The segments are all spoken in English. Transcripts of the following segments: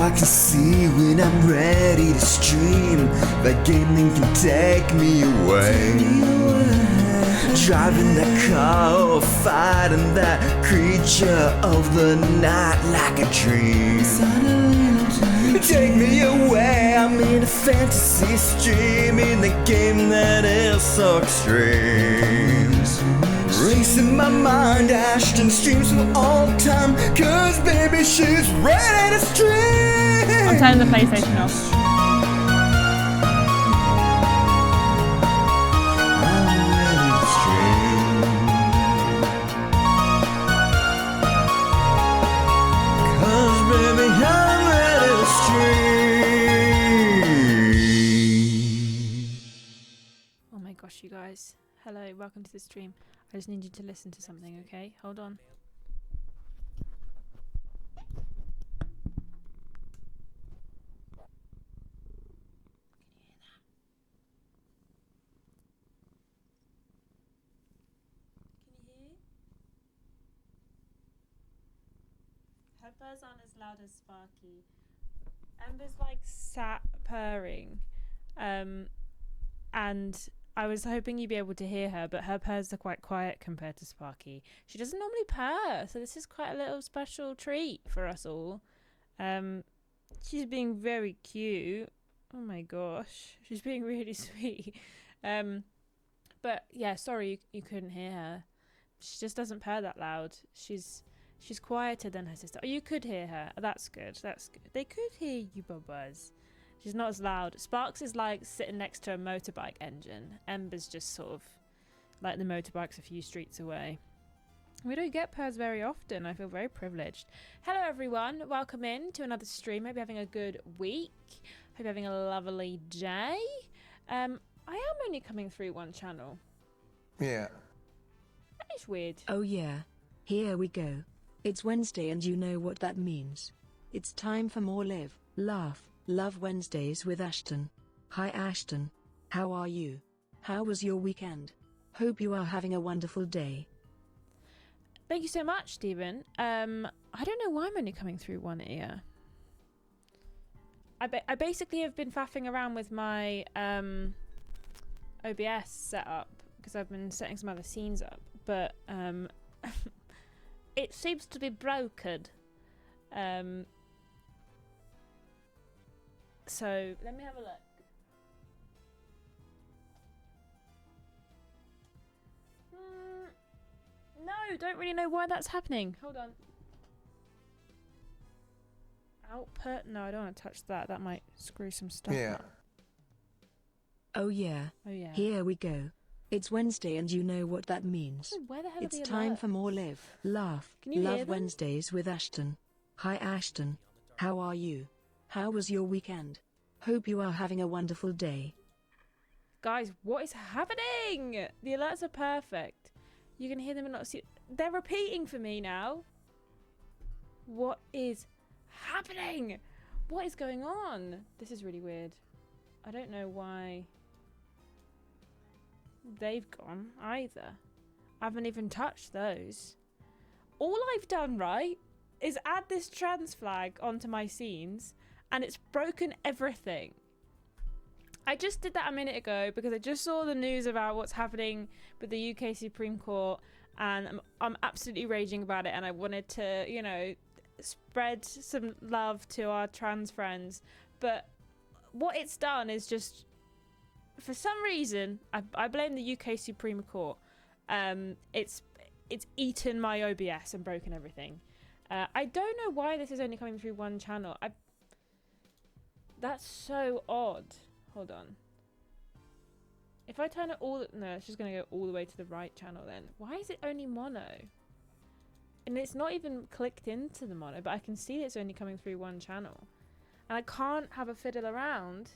I can see when I'm ready to stream. That gaming can take me away. Driving that car or fighting that creature of the night like a dream. Take me away, I'm in a fantasy stream, in the game that is so extreme. Racing my mind, Ashton streams for all time, cause baby she's ready to stream. I'm turning the PlayStation off. You guys, hello, welcome to the stream. I just need you to listen to something, okay? Hold on. Can you hear? Her purrs aren't as loud as Sparky. Ember's like sat purring, and I was hoping you'd be able to hear her, but her purrs are quite quiet compared to Sparky. She doesn't normally purr, so this is quite a little special treat for us all. She's being very cute. Oh my gosh, she's being really sweet. But yeah, sorry you couldn't hear her. She just doesn't purr that loud. She's quieter than her sister. Oh, you could hear her. That's good. That's good. They could hear you, Bubba's. She's not as loud. Sparks is like sitting next to a motorbike engine. Ember's just sort of like the motorbike's a few streets away. We don't get purrs very often. I feel very privileged. Hello everyone. Welcome in to another stream. Hope you're having a good week. Hope you're having a lovely day. I am only coming through one channel. Yeah. That is weird. Oh yeah. Here we go. It's Wednesday and you know what that means. It's time for more Live, Laugh, Love Wednesdays with Ashton. Hi Ashton. How are you? How was your weekend? Hope you are having a wonderful day. Thank you so much, Stephen. I don't know why I'm only coming through one ear. I basically have been faffing around with my OBS setup because I've been setting some other scenes up, but it seems to be broken. So let me have a look. No, don't really know why that's happening. Hold on. Output? No, I don't want to touch that. That might screw some stuff up. Oh yeah. Oh yeah. Here we go. It's Wednesday and you know what that means. Oh, where the hell it's are the time alerts? For more Live, Laugh, Love Wednesdays with Ashton. Hi Ashton. How are you? How was your weekend? Hope you are having a wonderful day. Guys, what is happening? The alerts are perfect. You can hear them and not see. They're repeating for me now. What is happening? What is going on? This is really weird. I don't know why they've gone either. I haven't even touched those. All I've done, right, is add this trans flag onto my scenes and it's broken everything. I just did that a minute ago because I just saw the news about what's happening with the UK Supreme Court and I'm absolutely raging about it, and I wanted to, you know, spread some love to our trans friends. But what it's done is just, for some reason, I blame the UK Supreme Court. It's eaten my OBS and broken everything. I don't know why this is only coming through one channel. That's so odd. Hold on. If I turn it all... No, it's just going to go all the way to the right channel then. Why is it only mono? And it's not even clicked into the mono, but I can see it's only coming through one channel. And I can't have a fiddle around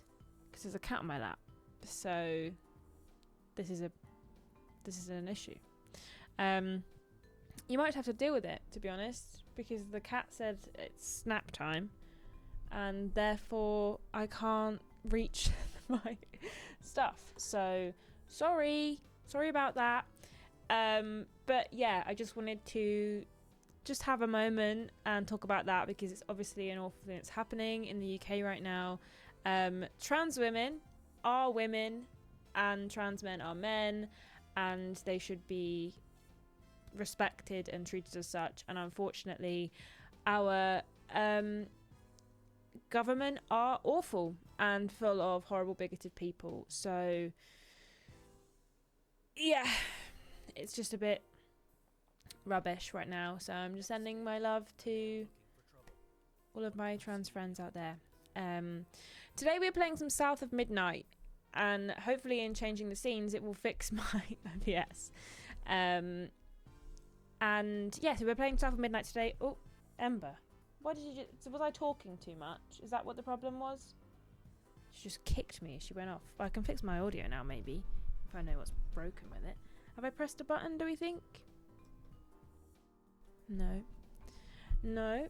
because there's a cat on my lap. So this is an issue. You might have to deal with it, to be honest, because the cat said it's snap time and therefore I can't reach my stuff. So sorry about that. But yeah, I just wanted to just have a moment and talk about that, because it's obviously an awful thing that's happening in the UK right now. Trans women are women and trans men are men, and they should be respected and treated as such. And unfortunately, our government are awful and full of horrible, bigoted people. So yeah, it's just a bit rubbish right now. So I'm just sending my love to all of my trans friends out there. Today we're playing some South of Midnight, and hopefully in changing the scenes it will fix my OBS. And yeah, so we're playing South of Midnight today. Oh, Ember, why did you was I talking too much? Is that what the problem was? She just kicked me as she went off. Well, I can fix my audio now, maybe, if I know what's broken with it. Have I pressed a button, do we think? No,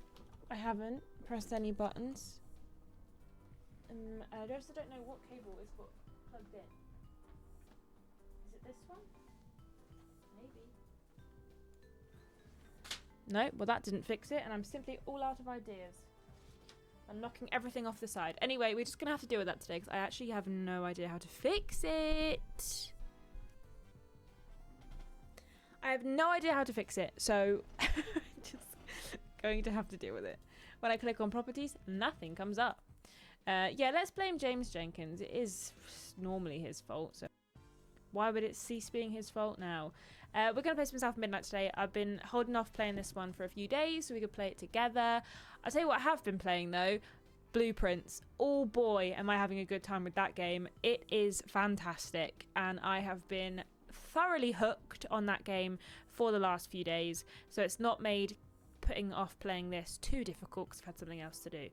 I haven't pressed any buttons. I also don't know what cable is plugged in. Is it this one? Maybe. No, well that didn't fix it, and I'm simply all out of ideas. I'm knocking everything off the side. Anyway, we're just going to have to deal with that today, because I actually have no idea how to fix it. I have no idea how to fix it, so just going to have to deal with it. When I click on properties, nothing comes up. Yeah, let's blame James Jenkins. It is normally his fault, so why would it cease being his fault now? We're going to play some South Midnight today. I've been holding off playing this one for a few days so we could play it together. I'll tell you what I have been playing though. Blueprints. Oh boy, am I having a good time with that game. It is fantastic, and I have been thoroughly hooked on that game for the last few days, so it's not made putting off playing this too difficult because I've had something else to do.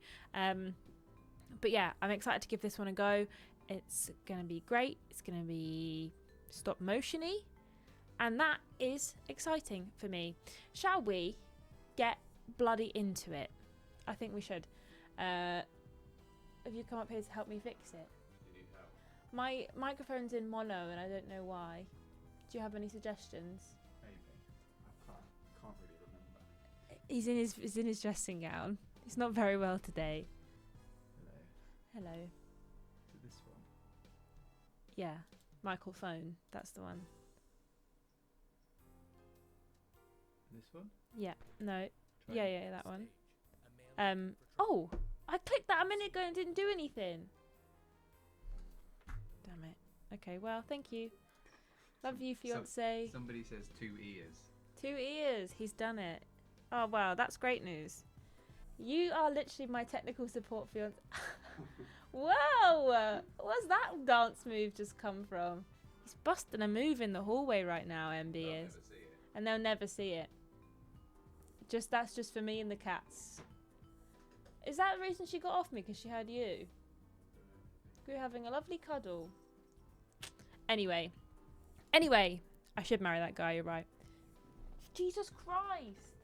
But yeah, I'm excited to give this one a go. It's going to be great. It's going to be stop motion-y, and that is exciting for me. Shall we get bloody into it? I think we should. Have you come up here to help me fix it? You need help? My microphone's in mono and I don't know why. Do you have any suggestions? Maybe. I can't really remember. He's in his dressing gown. He's not very well today. Hello. Hello. Is it this one? Yeah, Michael Phone. That's the one. This one? Yeah. No. Try Yeah, that one. Oh, I clicked that a minute ago and didn't do anything. Damn it. Okay, well, thank you. Love you, fiance. Somebody says 2 ears. 2 ears. He's done it. Oh, wow. That's great news. You are literally my technical support fiance. Whoa! Where's that dance move just come from? He's busting a move in the hallway right now, MB They'll is. never see it. And they'll never see it. That's just for me and the cats. Is that the reason she got off me? Because she heard you? We were having a lovely cuddle. Anyway, I should marry that guy, you're right. Jesus Christ!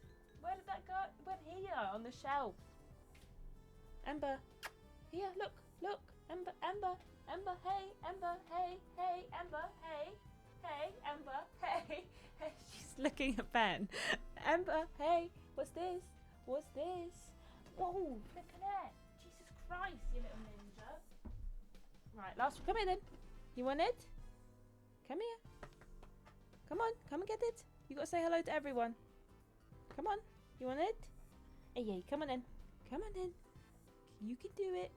Where did that go? It went here, on the shelf. Ember. Here, look. Ember, hey, Ember, hey, Ember, hey, Ember, hey. She's looking at Ben. Ember, hey, what's this? Whoa, look at that. Jesus Christ, you little ninja. Right, last one. Come here then. You want it? Come here. Come on, come and get it. You gotta say hello to everyone. Come on. You want it? Hey, come on in. You can do it.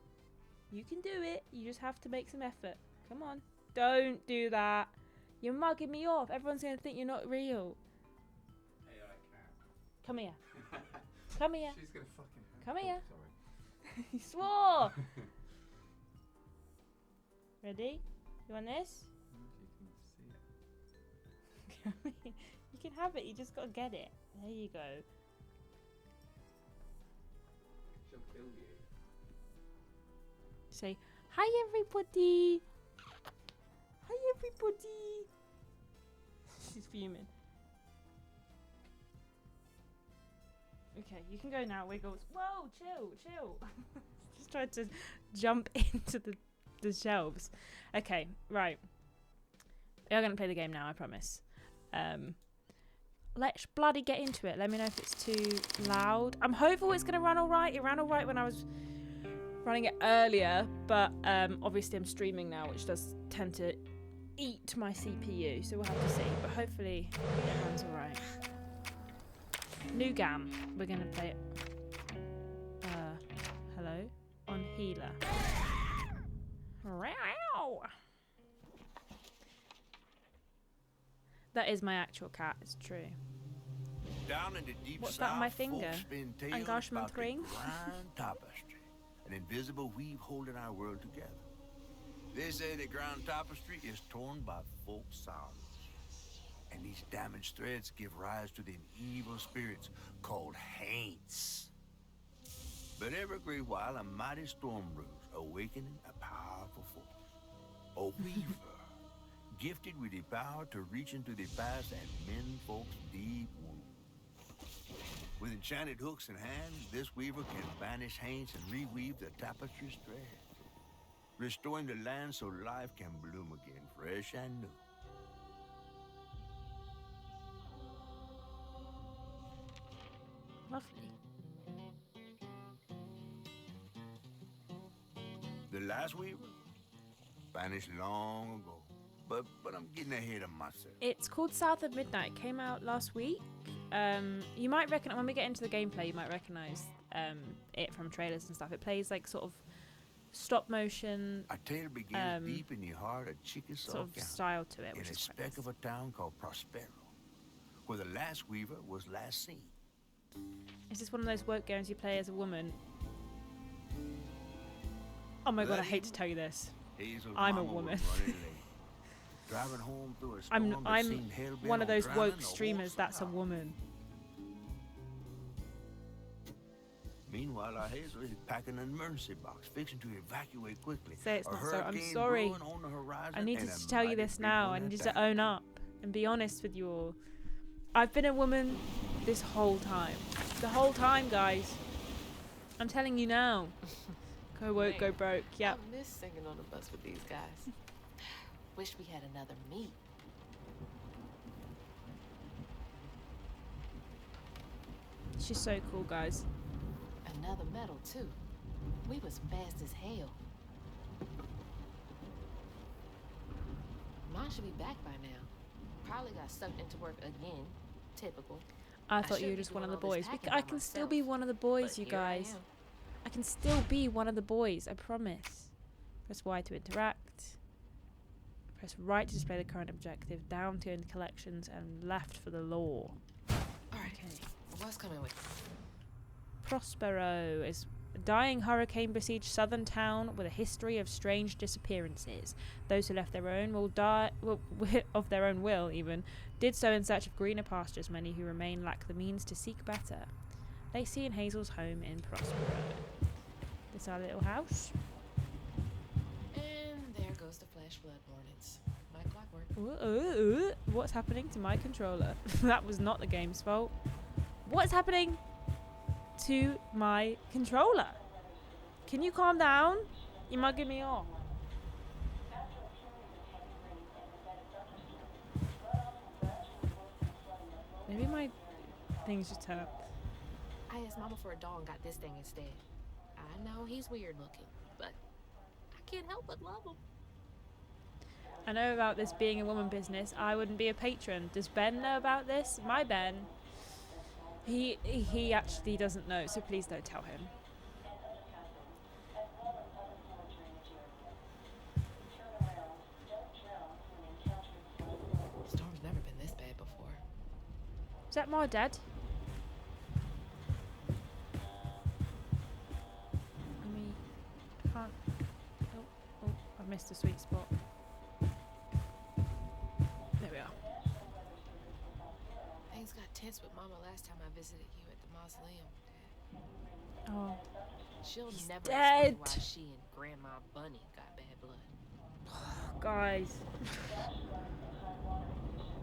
You just have to make some effort. Come on. Don't do that. You're mugging me off. Everyone's gonna think you're not real. AI cat. Come here. Come here. She's gonna fucking. Come here. Sorry. You swore. Ready? You want this? You can see it. You can have it. You just gotta get it. There you go. She'll kill you. Say, hi everybody. Hi everybody. She's fuming. Okay, you can go now, Wiggles. Whoa, chill. Just tried to jump into the shelves. Okay, right. We are going to play the game now, I promise. let's bloody get into it. Let me know if it's too loud. I'm hopeful it's gonna run alright. It ran alright when I was running it earlier, but obviously I'm streaming now, which does tend to eat my CPU, so we'll have to see, but hopefully it runs alright. New gam, we're gonna play it. Hello? On healer. That is my actual cat, it's true. Down in the deep What's south, that on my finger? folks spin tales Engagement about the ring? Grand Tapestry, an invisible weave holding our world together. They say the Grand Tapestry is torn by folk sorrows, and these damaged threads give rise to them evil spirits called haints. But every great while, a mighty storm brews, awakening a powerful force. A weaver, gifted with the power to reach into the past and mend folks' deep wounds. With enchanted hooks in hand, this weaver can banish haints and reweave the tapestry's threads, restoring the land so life can bloom again, fresh and new. Lovely. The last weaver vanished long ago, but I'm getting ahead of myself. It's called South of Midnight. It came out last week. You might recognize when we get into the gameplay. You might recognize it from trailers and stuff. It plays like sort of stop motion Our tale begins deep in the heart of Chickasaw sort of County, style to it, in which a is quite speck nice. of a town called Prospero, where the last weaver was last seen. Is this one of those work games you play as a woman? Oh my god, I hate to tell you this. Hazel's I'm a mama was woman. running late, driving home through a storm that I'm seemed hell-bent one of on those drowning woke a streamers horse that's a and woman. Meanwhile, our Hazel is packing an emergency box, fixing to evacuate quickly. Say it's A not so. I'm hurricane sorry. brewing on the horizon I needed and to a tell you mighty this big now. one I at needed that. to own up and be honest with you all. I've been a woman this whole time. The whole time, guys. I'm telling you now. Go woke, go broke. Yep. I miss singing on the bus with these guys. Wish we had another meet. She's so cool, guys. Another medal, too. We was fast as hell. Mine should be back by now. Probably got sucked into work again. Typical. I thought you should were be just one of doing the all this boys. packing I by can still myself, be one of the boys, but you here I guys. am. I can still be one of the boys, I promise. Press Y to interact. Press right to display the current objective, down to end collections, and left for the lore. Alright, Okay. what's coming with? Prospero is a dying hurricane besieged southern town with a history of strange disappearances. Those who left their own will die, of their own will even, did so in search of greener pastures. Many who remain lack the means to seek better. Lacey and Hazel's home in Prospero. This our little house. And there goes the flash flood warnings. My clockwork. What's happening to my controller? That was not the game's fault. What's happening to my controller? Can you calm down? You're mugging me off. Maybe my things just turn up. I asked Mama for a doll and got this thing instead. I know he's weird looking, but I can't help but love him. I know about this being a woman business. I wouldn't be a patron. Does Ben know about this? My Ben. He actually doesn't know, so please don't tell him. Storm's never been this bad before. Is that my dad? I mean, can't. Oh, I've missed a sweet spot. There we are. Things got tense with Mama last time I visited you at the mausoleum, Dad. Oh, She'll He's never dead. explain why she and Grandma Bunny got bad blood. guys.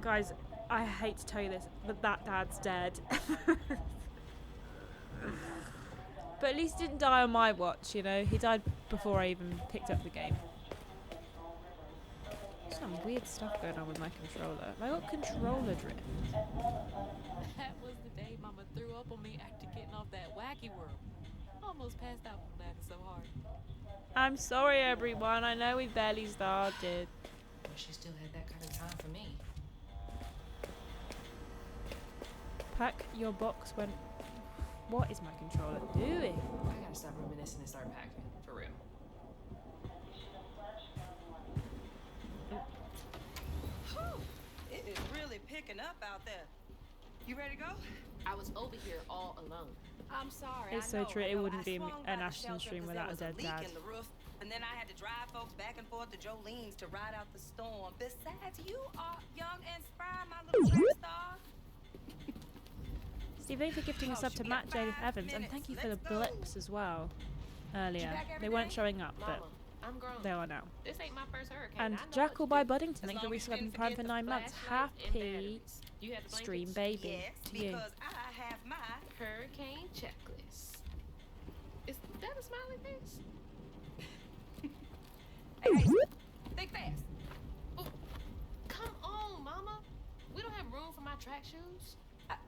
Guys, I hate to tell you this, but that dad's dead. But at least he didn't die on my watch, you know? He died before I even picked up the game. So, some weird stuff going on with my controller. Have I got controller drift? That was the day Mama threw up on me after getting off that wacky world. Almost passed out from laughing so hard. I'm sorry, everyone. I know we barely started. Wish you still had that kind of time for me. Pack your box when... What is my controller doing? I gotta stop reminiscing and start packing. For real. It is really picking up out there. You ready to go? I was over here all alone. I'm sorry. It's I so know, true. I It know. wouldn't I be swung an by the Ashton shelter stream 'cause without a there dead was a leak dad. in the roof, and then I had to drive folks back and forth to Jolene's to ride out the storm. Besides, you are young and spry, my little track star. Steve, thank you for gifting us up to You Matt got J. 5 Evans, and minutes. thank you for the Let's go. blips as well earlier. back They every weren't day? showing up, but Mama, I'm grown. they are now. This ain't my first hurricane. And I know Jackal it's by different. Buddington, thank you for long as you resubbing didn't Prime for forget 9 months. Flashlight and Happy batteries. You had the stream blankets? baby Yes, to you. because I have my... Hurricane checklist. Is that a smiley face? Hey, think fast. Oh, come on, Mama. We don't have room for my track shoes.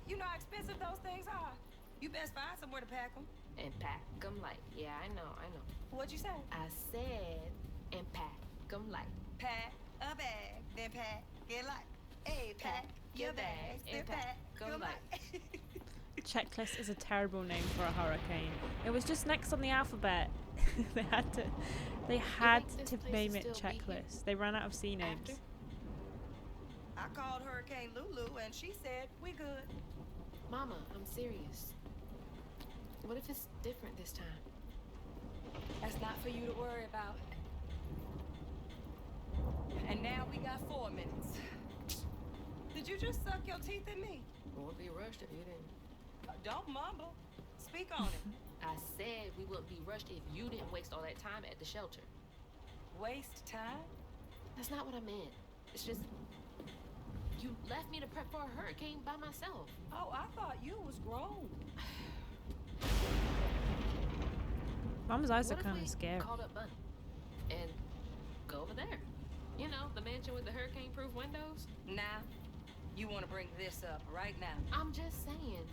You know how expensive those things are. You best find somewhere to pack them. And pack 'em light. Yeah, I know. What'd you say? I said, and pack 'em light. Pack a bag, then pack it light. Hey, pack your bags, then pack 'em light. Checklist is a terrible name for a hurricane. It was just next on the alphabet. they had to this place name will it still be here? checklist. They ran out of C names. After? I called Hurricane Lulu and she said we good. Mama, I'm serious. What if it's different this time? That's not for you to worry about. And now we got 4 minutes. Did you just suck your teeth at me? Won't be rushed if you didn't. Don't mumble. Speak on it. I said we wouldn't be rushed if you didn't waste all that time at the shelter. Waste time? That's not what I meant. It's just you left me to prep for a hurricane by myself. Oh, I thought you was grown. Mum's eyes are What if kind we of scary. called up Bunny and go over there? You know, the mansion with the hurricane-proof windows? Now, you want to bring this up right now. I'm just saying.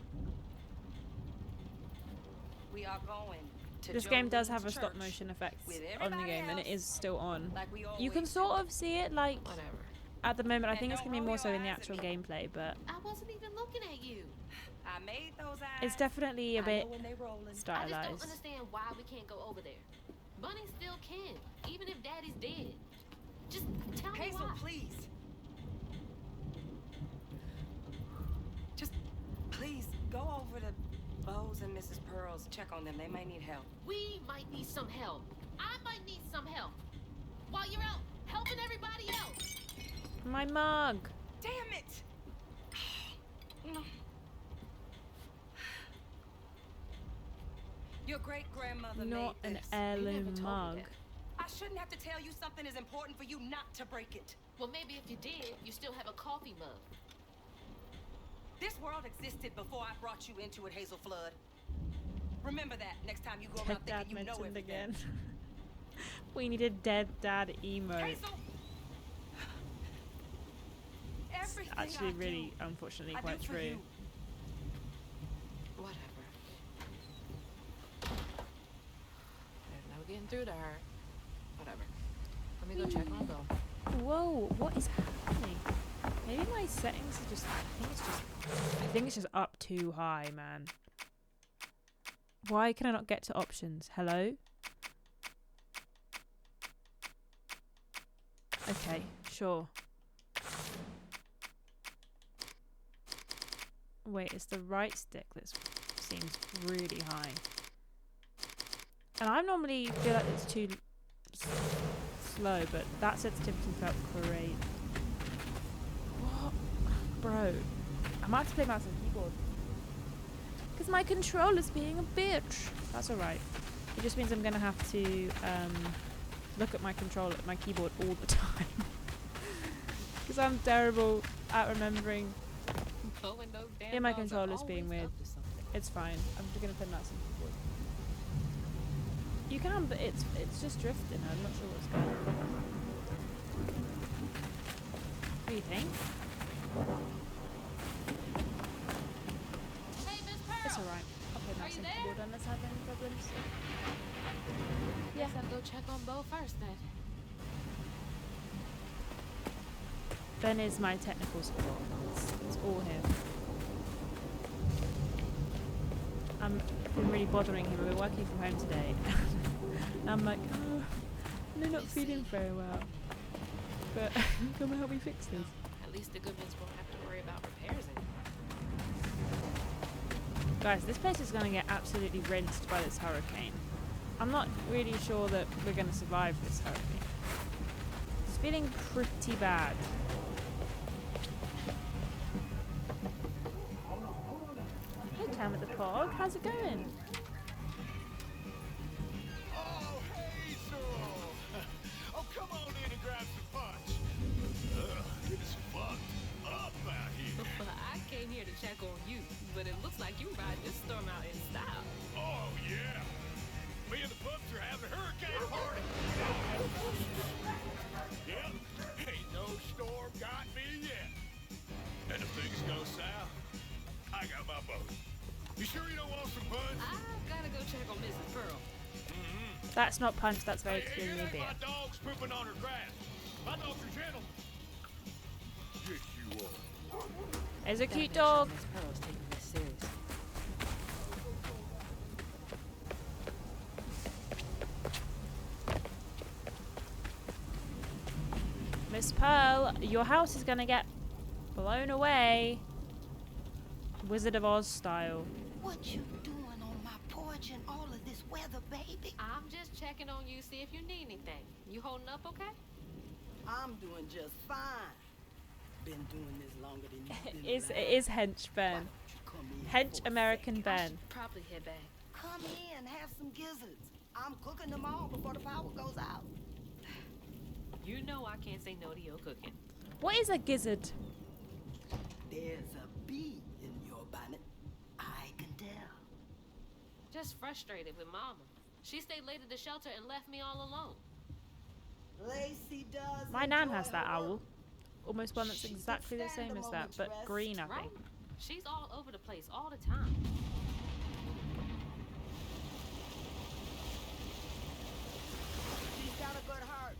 We are going to This game does have a Jolene's stop church motion effect with on the everybody game, and it else, is still on. like we You can always sort do. of see it, like, Whatever. at the moment. I And think it's don't going to be roll more your so in the eyes at actual me. gameplay, but I wasn't even looking at you. I made those eyes. it's definitely a I bit know when they rolling. I just stylized. don't understand why we can't go over there. Bunny still can, even if Daddy's dead. Just tell me Hazel, why. please. Just please go over to Bo's and Mrs. Pearl's. Check on them. They may need help. We might need some help. I might need some help. While you're out helping everybody else. My mug. Damn it! Your great-grandmother Not made an this. heirloom told me mug. that. I shouldn't have to tell you something is important for you not to break it. Well, maybe if you did, you still have a coffee mug. This world existed before I brought you into it, Hazel Flood. Remember that next time you go Dead around dad thinking you know mentioned everything. again. We need a dead dad emo. Hazel! Everything Actually, I really, do, unfortunately, I quite do for true. you. Whatever. There's no getting through to her. Whatever. Let me go check on Bo. Whoa, what is happening? Maybe my settings are just. I think it's just up too high, man. Why can I not get to options? Hello? Okay, sure. Wait, it's the right stick that seems really high. And I normally feel like it's too slow, but that sensitivity felt great. What? Bro, I might have to play mouse and keyboard. Because my controller's being a bitch. That's alright. It just means I'm going to have to look at my controller, my keyboard all the time. Because I'm terrible at remembering. Yeah, my controller's being weird. It's fine. I'm just going to play mouse and keyboard. You can, but it's just drifting. I'm not sure what's going on. do you think? Hey, Miss Pearl. It's alright. I'll play Are mouse you and there? keyboard unless I have any problems. Guess I'll go check on Bo first then. Ben is my technical support. It's all him. I've been really bothering him. We've been working from home today. And I'm like, oh, I'm not feeling very well. But come and help me fix this. At least the Goodmans won't have to worry about repairs anymore. Guys, this place is going to get absolutely rinsed by this hurricane. I'm not really sure that we're going to survive this hurricane. It's feeling pretty bad. Hey, Tam at the Pog, how's it going? Oh, hey, so. Oh, come on in and grab some punch. It's fucked up out here. I came here to check on you, but it looks like you ride this storm out in style. Oh, yeah. Me and the pups are having a hurricane party. Yep, ain't no storm got me yet. And if things go south, I got my boat. You sure you don't want some punch? I've gotta go check on Mrs. Pearl. That's not punch, that's very Hey, clearly hear that? beer. My dog's pooping on her grass. My dogs are gentle. Yes, you are. There's a cute dog. Miss Pearl's taking this serious. Miss Pearl, your house is gonna get blown away. Wizard of Oz style. What you doing on my porch in all of this weather, baby? I'm just checking on you, see if you need anything. You holding up okay? I'm doing just fine. Been doing this longer than you've been It alive. is Hench Why Ben. don't you come in Hench for a American second? Ben. Probably head back. Come in, have some gizzards. I'm cooking them all before the power goes out. You know I can't say no to your cooking. What is a gizzard? There's a bee in your bonnet. I can tell. Just frustrated with Mama. She stayed late at the shelter and left me all alone. Lacey does. My nan enjoy has that her owl. work. Almost one that's She exactly the could stand same a as that, moment's but rest, green, I Right? think. She's all over the place all the time. She's got a good heart.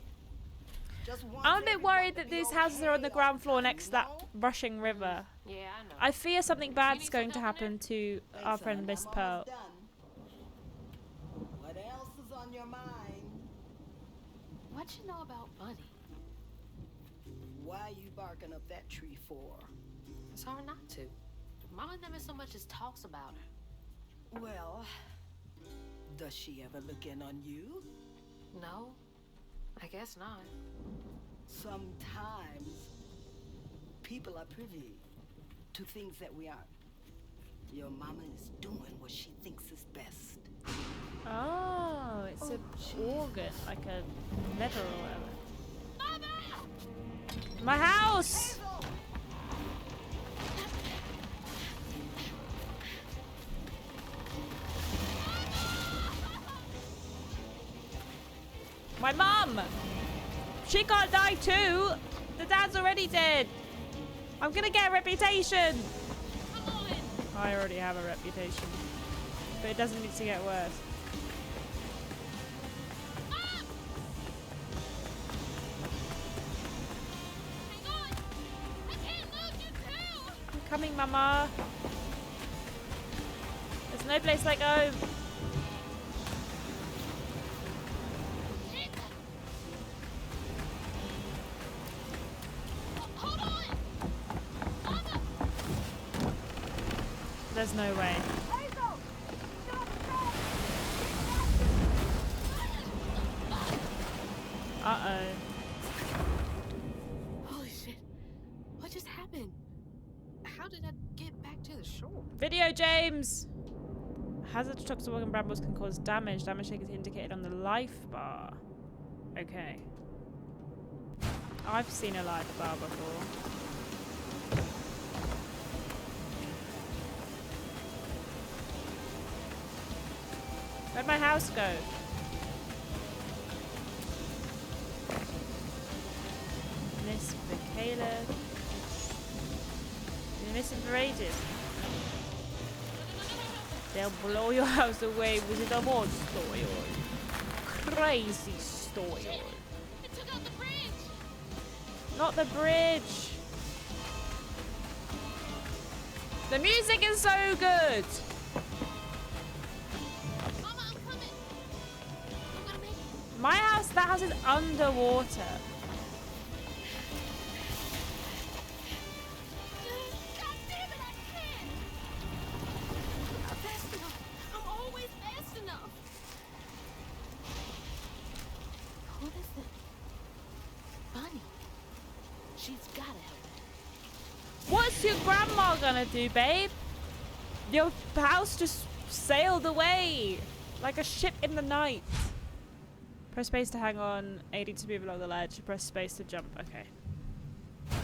Just wants I'm a bit everyone worried to that be these houses are on the okay ground all floor the next to time, that you know? rushing river. Yeah, I know. I fear something bad's need going to some help in happen to Hey, our son, friend Miss I'm Pearl. almost done. What else is on your mind? What you know about Bunny? Why you barking up that tree for? It's hard not to. Mama never so much as talks about her. Well, does she ever look in on you? No, I guess not. Sometimes people are privy to things that we aren't. Your mama is doing what she thinks is best. Oh, it's an organ, like a lever or whatever. My house! My mum! She can't die too! The dad's already dead! I'm gonna get a reputation! I already have a reputation. But it doesn't need to get worse. I'm coming, Mama. There's no place like home. There's no way. Uh-oh. Holy shit. What just happened? How did I get back to the shore? Video, James! Hazard to toxic and brambles can cause damage. Damage taken is indicated on the life bar. Okay. I've seen a life bar before. Where'd my house go? Miss Michaela missing for ages. They'll blow your house away with the mod style. Crazy style. It took out the bridge. Not the bridge. The music is so good. Mama, I'm coming. I'm gonna make it. My house, that house is underwater. God damn it, I can't. I'm not fast enough. I'm always fast enough. What is it? Bunny. She's gotta help. What's your grandma gonna do, babe? Your house just sailed away like a ship in the night. Press space to hang on, 80 to move along the ledge, press space to jump. Okay.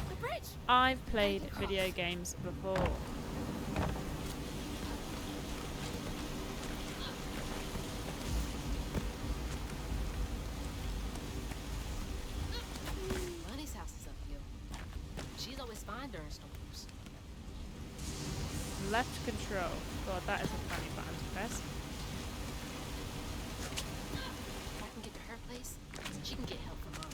The bridge. I've played video games before. Bunny's house is uphill. She's always fine during storms. Left control. God, that is a funny button to press. If I can get to her place, she can get help from Mom.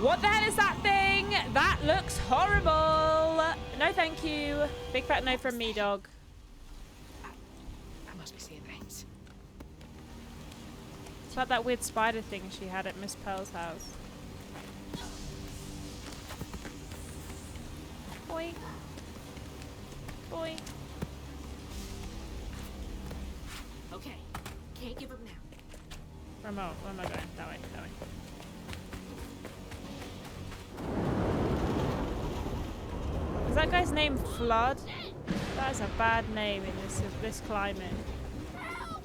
What the hell is that thing? That looks horrible. No, thank you. Big fat no from me, dog. I must be seeing things. It's like that weird spider thing she had at Miss Pearl's house. Boy. Boy. Okay, can't give up now. Remote. Where am I going? That way. That way. Is that guy's name Flood? That is a bad name in this climate. Help!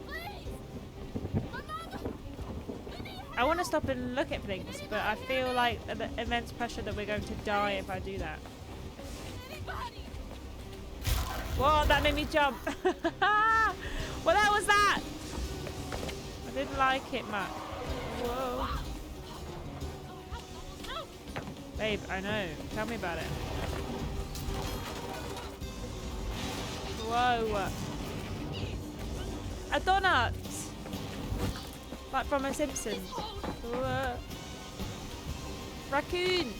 Please! My mama! I want to stop and look at things, but I feel like the immense pressure that we're going to die if I do that. Anybody! Whoa, that made me jump. What the hell was that? I didn't like it much. Whoa. Babe, I know. Tell me about it. Whoa. A donut. Like from a Simpsons. Whoa. Raccoon.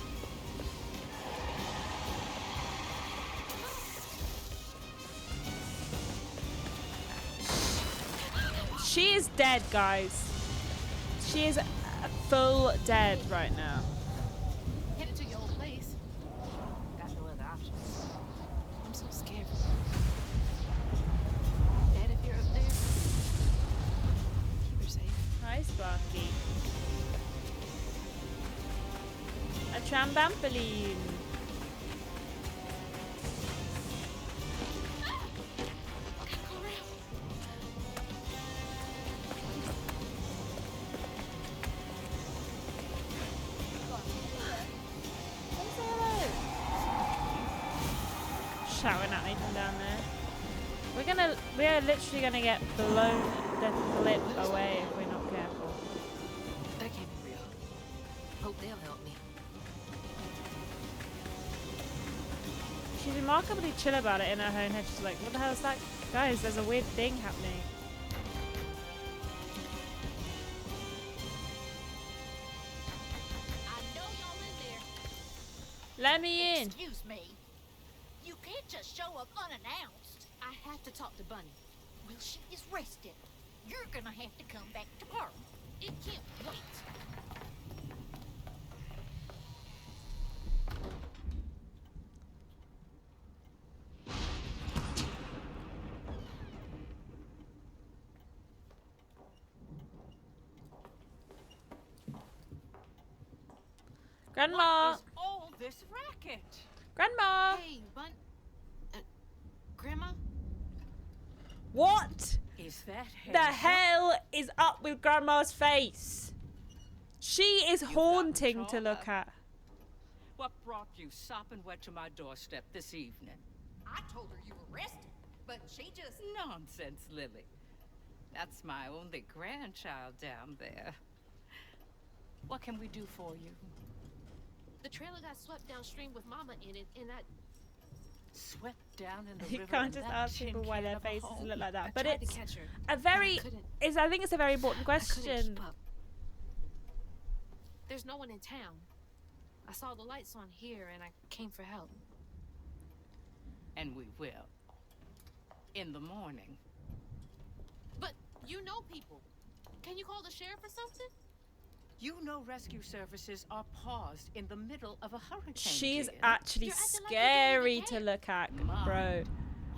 She is dead, guys. She is full dead right now. Headed to your old place. Got no other options. I'm so scared. Dad, if you're up there, keep her safe. Hi, Sparky. A trampoline. Shouting at me from down there. We are literally gonna get blown the clip away if we're not careful. That can't be real. Hope they'll help me. She's remarkably chill about it in her own head. She's like, what the hell is that? Guys, there's a weird thing happening. I know y'all in there. Let me in. Excuse me. You can't just show up unannounced. I have to talk to Bunny. Well, she is rested. You're gonna have to come back tomorrow. It can't wait. Grandma. What is all this racket? Grandma. Hey, Grandma? What Is that the hell is up with Grandma's face? She is haunting to look at. What brought you sopping wet to my doorstep this evening? I told her you were rested, but she just... Nonsense, Lily. That's my only grandchild down there. What What can we do for you? The trailer got swept downstream with Mama in it, and I... Swept down in the You river. can't in just that ask tin people why can their of a faces home? look like that. I But tried to it's catch her, a but very, I couldn't. I think it's a very important I couldn't question. keep up. There's no one in town. I saw the lights on here, and I came for help. And we will. In the morning. But you know people. Can you call the sheriff or something? You know rescue services are paused in the middle of a hurricane. She's Jen. actually You're acting like you're doing scary it to again. look at, Mom, bro.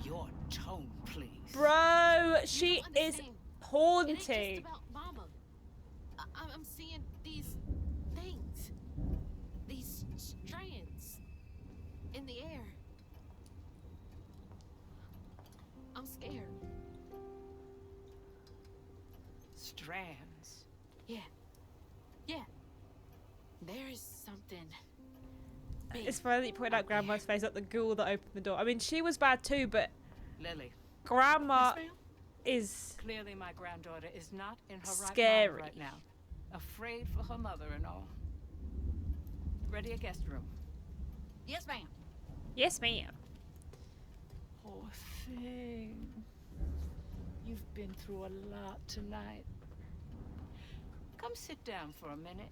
Your tone, please. Bro, You she don't is understand. It ain't just haunting. about Mama. I'm seeing these things. These strands in the air. I'm scared. Strands. Yeah. Yeah. There is something big. It's funny that you pointed out Grandma's face, like the ghoul that opened the door. I mean, she was bad too, but Lily. Grandma Yes, ma'am? is Clearly my granddaughter is not in her right Scary. mind right now. Afraid for her mother and all. Ready a guest room. Yes, ma'am. yes, ma'am. Poor thing. You've been through a lot tonight. Come sit down for a minute.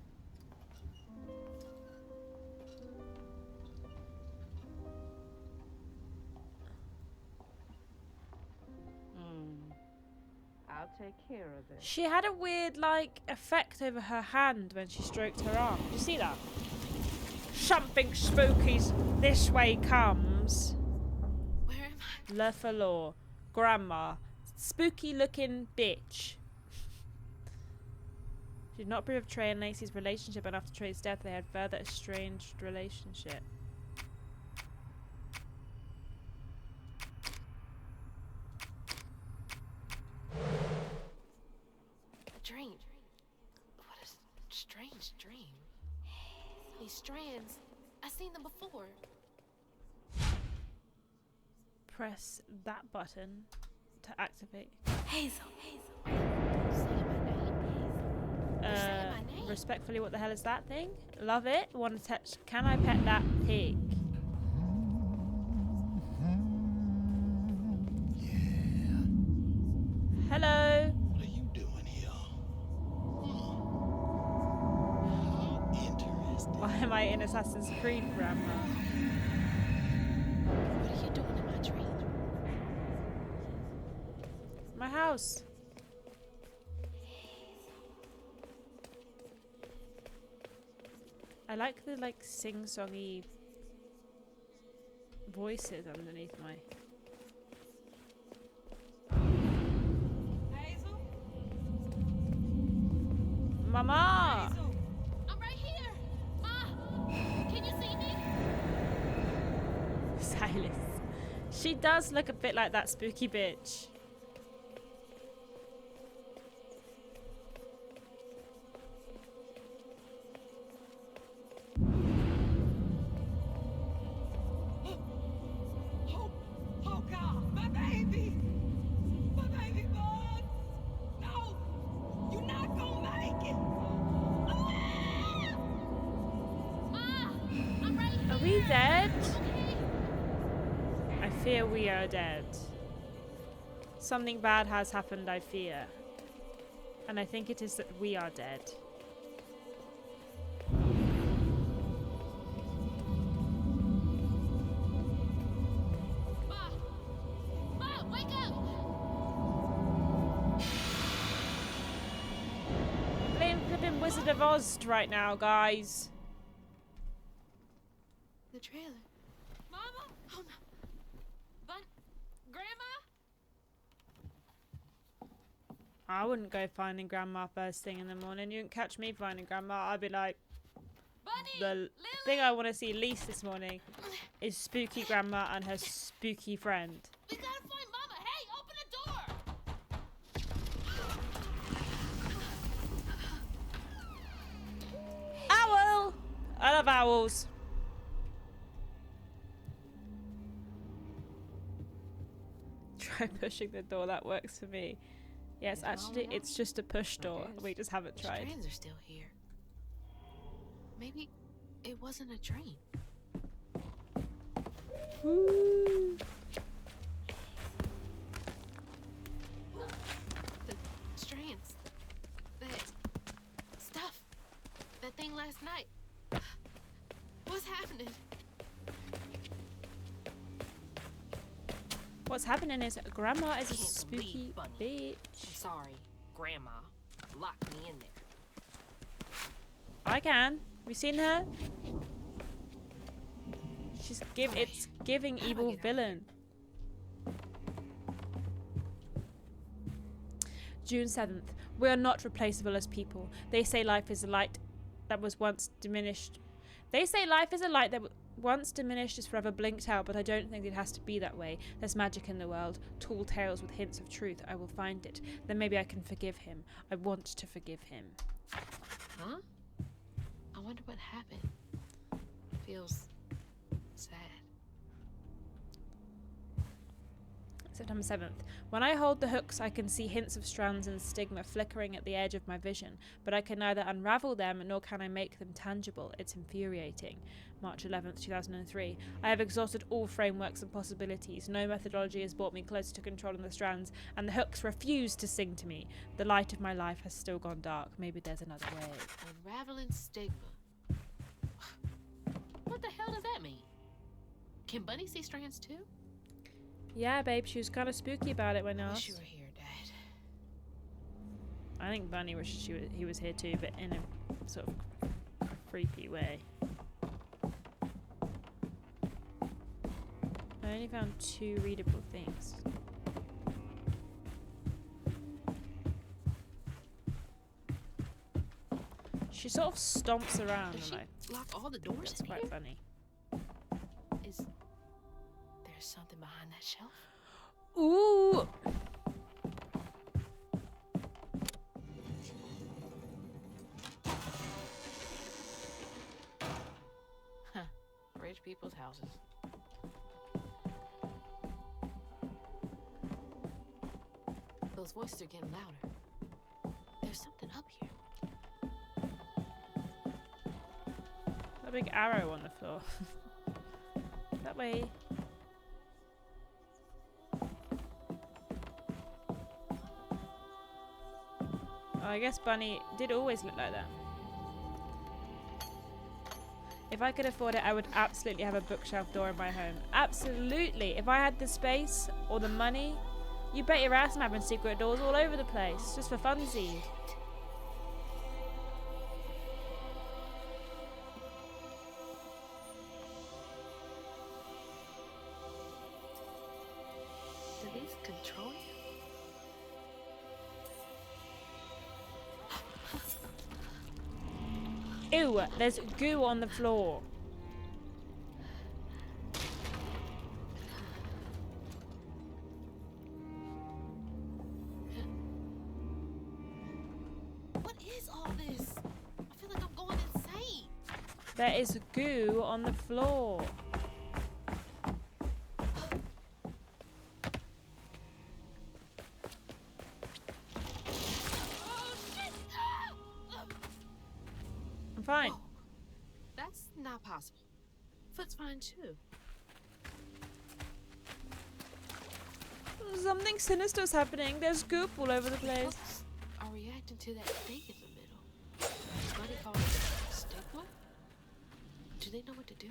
I'll take care of it. She had a weird, like, effect over her hand when she stroked her arm. Did you see that? Something spooky's this way comes. Where am I? Le Falor. Grandma. Spooky looking bitch. She did not approve of Trey and Lacey's relationship, and after Trey's death they had further estranged relationship. Dream. What a strange dream. These strands, I've seen them before. Press that button to activate. Hazel. Saying my name. You're saying my name. Respectfully, what the hell is that thing? Love it. Want to touch? Can I pet that pig? Hello. What are you doing here? How interesting. Why am I in Assassin's Creed, Grandma? What are you doing in my dream? My house. I like the sing-songy voices underneath my. Hazel? Mama! Hazel? I'm right here. Ma, can you see me? Silas. She does look a bit like that spooky bitch. Oh God, my baby! My baby boy! No! You're not gonna make it! Ma, I'm right here. Are we dead? Okay. I fear we are dead. Something bad has happened, I fear. And I think it is that we are dead. Ma, wake up. Playing flipping Wizard of Oz right now, guys. The trailer. Mama? Oh no. Grandma? I wouldn't go finding Grandma first thing in the morning. You wouldn't catch me finding Grandma. I'd be like, Bunny? the Lily? thing I want to see least this morning is spooky Grandma and her spooky friend. We gotta find Mama. Hey, open the door. Owl! I love owls. Try pushing the door. That works for me. Yes, actually, it's just a push door. We just haven't tried. Strands are still here. Maybe it wasn't a dream. Ooh. The strands. That stuff. That thing last night. What's happening? What's happening is Grandma is a Can't spooky believe Bunny. bitch. I'm sorry, Grandma. Locked me in there. I can. Have you seen her? It's giving How do I evil get out villain. June 7th. We are not replaceable as people. They say life is a light that was once diminished. They say life is a light that once diminished is forever blinked out, but I don't think it has to be that way. There's magic in the world, tall tales with hints of truth. I will find it. Then maybe I can forgive him. I want to forgive him. Huh? I wonder what happened. Feels sad. September 7th. When I hold the hooks, I can see hints of strands and stigma flickering at the edge of my vision, but I can neither unravel them nor can I make them tangible. It's infuriating. March 11th, 2003. I have exhausted all frameworks and possibilities. No methodology has brought me closer to controlling the strands, and the hooks refuse to sing to me. The light of my life has still gone dark. Maybe there's another way. Unraveling stigma. What the hell does that mean? Can Bunny see strands too? Yeah, babe, she was kind of spooky about it when I wish asked. you were here, Dad. I think Bunny wished he was here too, but in a sort of creepy way. I only found 2 readable things. She sort of stomps around Does and she lock all the doors that's in quite here? funny. Is there something behind that shelf? Ooh! Huh. Rich people's houses. Those voices are getting louder. There's something up here. A big arrow on the floor. That way. Oh, I guess Bunny did always look like that. If I could afford it, I would absolutely have a bookshelf door in my home. Absolutely. If I had the space or the money, you bet your ass I'm having secret doors all over the place, just for funsies. Do these control you? Ew, there's goo on the floor. What is all this? I feel like I'm going insane. There is goo on the floor. Oh, shit! I'm fine. Whoa. That's not possible. Foot's fine too. Something sinister's happening. There's goop all over the place. Hooks are reacting to that thing in the middle. Buddy called it stigma? Do they know what to do?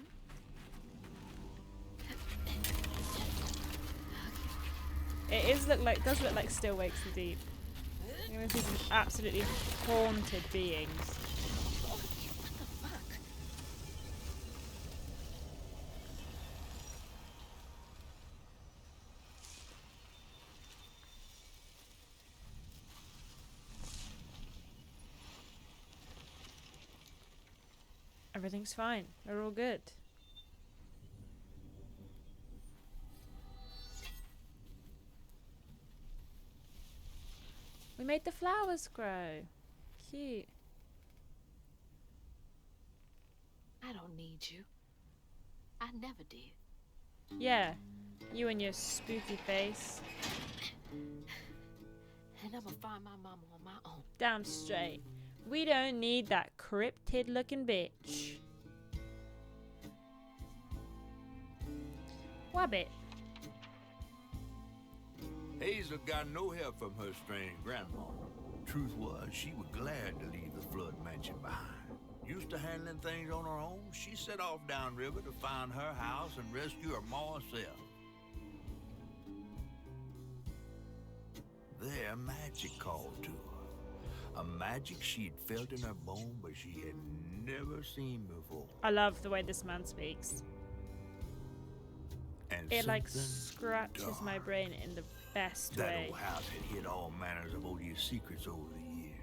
It does look like Still Wakes the Deep. You're going to see some absolutely haunted beings. What the fuck? Everything's fine. We're all good. We made the flowers grow. Cute. I don't need you. I never did. Yeah, you and your spooky face. And I'm gonna find my mama on my own. Damn straight. We don't need that cryptid looking bitch. Wabbit. Hazel got no help from her strange grandma. Truth was, she was glad to leave the flood mansion behind. Used to handling things on her own, she set off downriver to find her house and rescue her ma herself. There, magic called to her. A magic she'd felt in her bone, but she had never seen before. I love the way this man speaks. And It like something scratches dark. my brain in the best That way. old house had hid all manners of odious secrets over the years.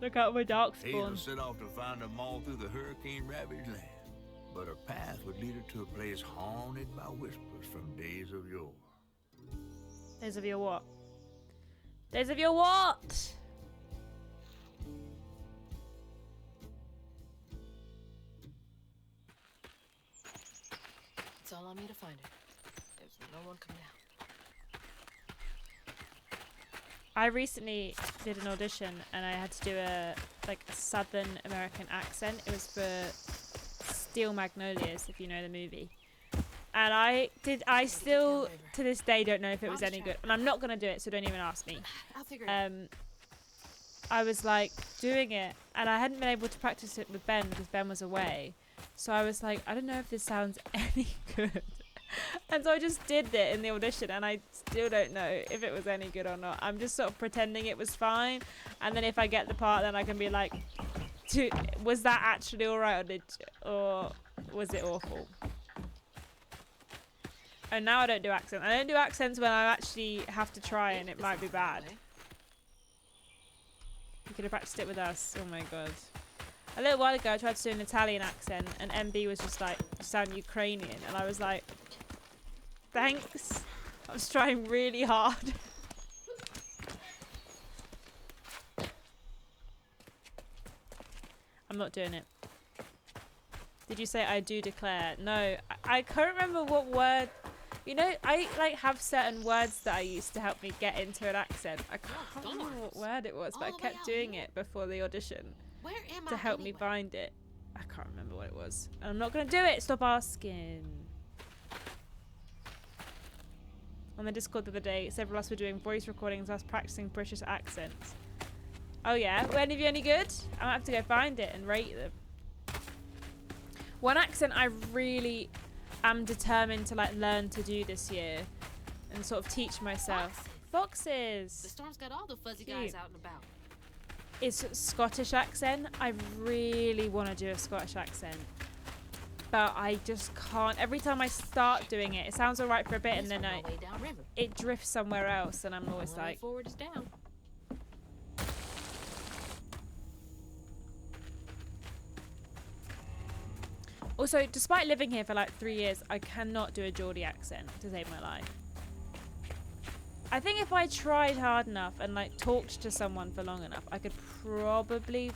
Look out, my dark Hazel spawn. set off to find them all through the hurricane-ravaged land. But her path would lead her to a place haunted by whispers from days of yore. Days of your what? Days of your what? That's all I need to find her. There's no one come down. I recently did an audition and I had to do a Southern American accent. It was for Steel Magnolias, if you know the movie. And I still to this day don't know if it was any good. And I'm not gonna do it, so don't even ask me. I'll figure it out. I was like doing it and I hadn't been able to practice it with Ben because Ben was away. So I was like, I don't know if this sounds any good. And so I just did it in the audition and I still don't know if it was any good or not. I'm just sort of pretending it was fine. And then if I get the part, then I can be like, was that actually alright or was it awful? And now I don't do accents. I don't do accents when I actually have to try and it might be bad. You could have practiced it with us. Oh my god. A little while ago I tried to do an Italian accent and MB was just like, you sound Ukrainian. And I was like, thanks. I was trying really hard. I'm not doing it. Did you say I do declare? No, I can't remember what word. You know, I like have certain words that I use to help me get into an accent. I can't remember what word it was, but I kept doing it before the audition to help me find it. I can't remember what it was. And I'm not going to do it. Stop asking. On the Discord the other day, several of us were doing voice recordings, us practicing British accents. Oh yeah? Were any of you any good? I'll have to go find it and rate them. One accent I really am determined to like learn to do this year and sort of teach myself. Foxes! The storm's got all the fuzzy Cute. guys out and about. It's Scottish accent. I really want to do a Scottish accent. But I just can't. Every time I start doing it, it sounds alright for a bit and then it drifts somewhere else and I'm always like... Forward is down. Also, despite living here for like 3 years, I cannot do a Geordie accent to save my life. I think if I tried hard enough and like talked to someone for long enough, I could probably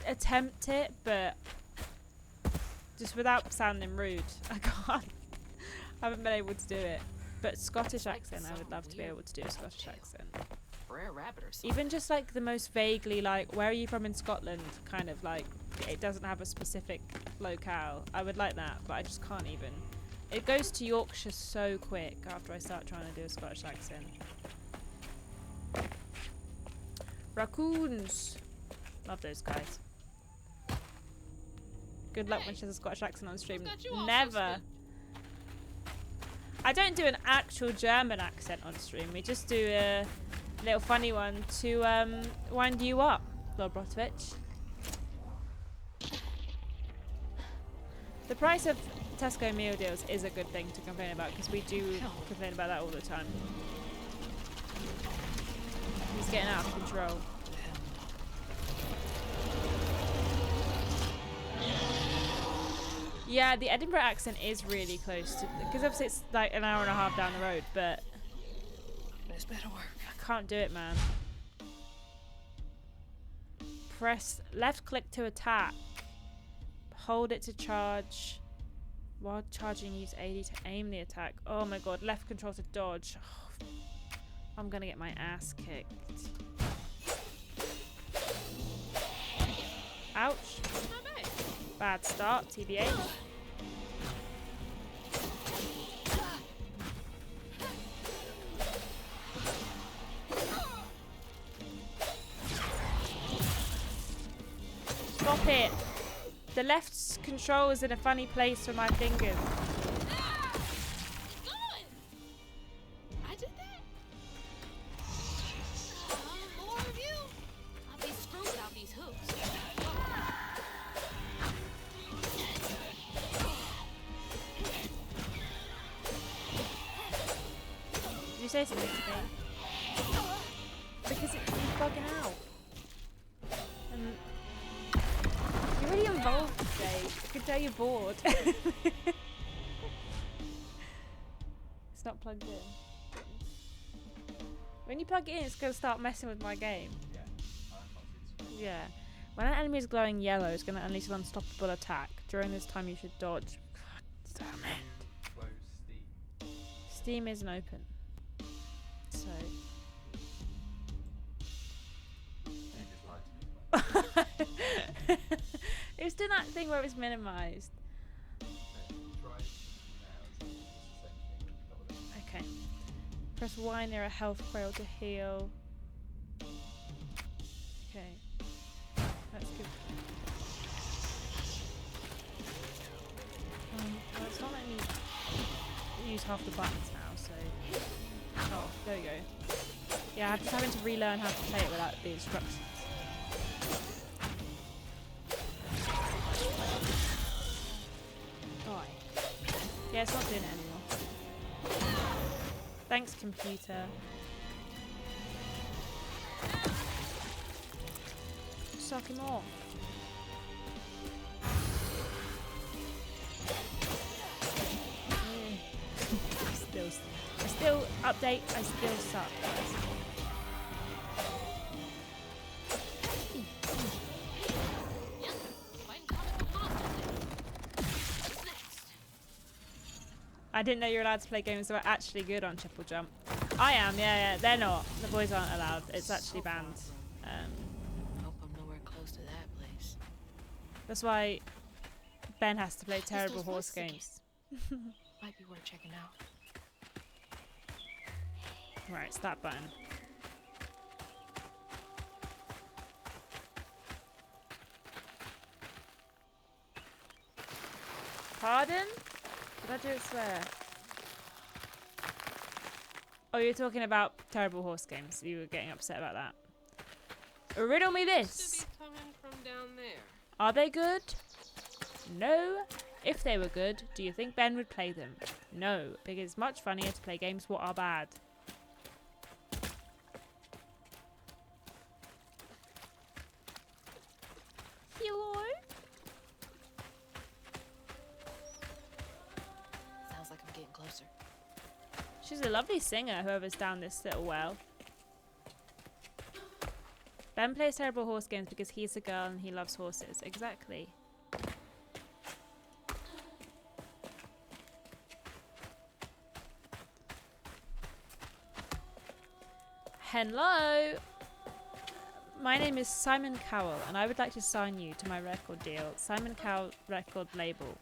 attempt it, but just without sounding rude, I can't. I haven't been able to do it. But Scottish accent, I would love to be able to do a Scottish accent. Rare rabbit or something. Even just like the most vaguely like, where are you from in Scotland? Kind of like, it doesn't have a specific locale. I would like that, but I just can't even. It goes to Yorkshire so quick after I start trying to do a Scottish accent. Raccoons. Love those guys. Good luck when she has a Scottish accent on stream. Never. I don't do an actual German accent on stream. We just do a little funny one to wind you up, Lord Brotovich. The price of Tesco meal deals is a good thing to complain about because we do complain about that all the time. He's getting out of control. Yeah, the Edinburgh accent is really close to, because obviously it's like an hour and a half down the road, but This better work. I can't do it, man. Press left click to attack. Hold it to charge. While charging, use AD to aim the attack. Oh my god, left control to dodge. Oh, I'm gonna get my ass kicked. Ouch. Not bad. Bad start, TBH. Stop it. The left control is in a funny place for my fingers. I did that? More of you? I'll be screwed without these hooks. Did you say something to me? Because it's bugging out. And you're really involved today. I can tell you're bored. It's not plugged in. When you plug it in, it's going to start messing with my game. Yeah. When an enemy is glowing yellow, it's going to unleash an unstoppable attack. During this time, you should dodge. God damn it. Close Steam. Steam isn't open. So. You just lied to me. It was doing that thing where it's minimized. Try it now. It's the same thing. Okay. Press Y near a health quail to heal. Okay. That's good. Well, it's not letting me use half the buttons now, so. Oh, there we go. Yeah, I'm just having to relearn how to play it without the instructions. Yeah, it's not doing it anymore. Thanks, computer. Suck him off. I still update, I still suck. I didn't know you were allowed to play games that were actually good on TripleJump. I am, yeah. They're not. The boys aren't allowed. It's actually banned. Hope I'm nowhere close to that place. That's why Ben has to play terrible horse games. Might be worth checking out. Right, it's that button. Pardon? Did I do it swear? Oh, you're talking about terrible horse games. You were getting upset about that. Riddle me this. Should be coming from down there. Are they good? No. If they were good, do you think Ben would play them? No, because it's much funnier to play games what are bad. Hello? Sounds like I'm getting closer. She's a lovely singer, whoever's down this little well. Ben plays terrible horse games because he's a girl and he loves horses. Exactly. Hello! My name is Simon Cowell and I would like to sign you to my record deal. Simon Cowell record label.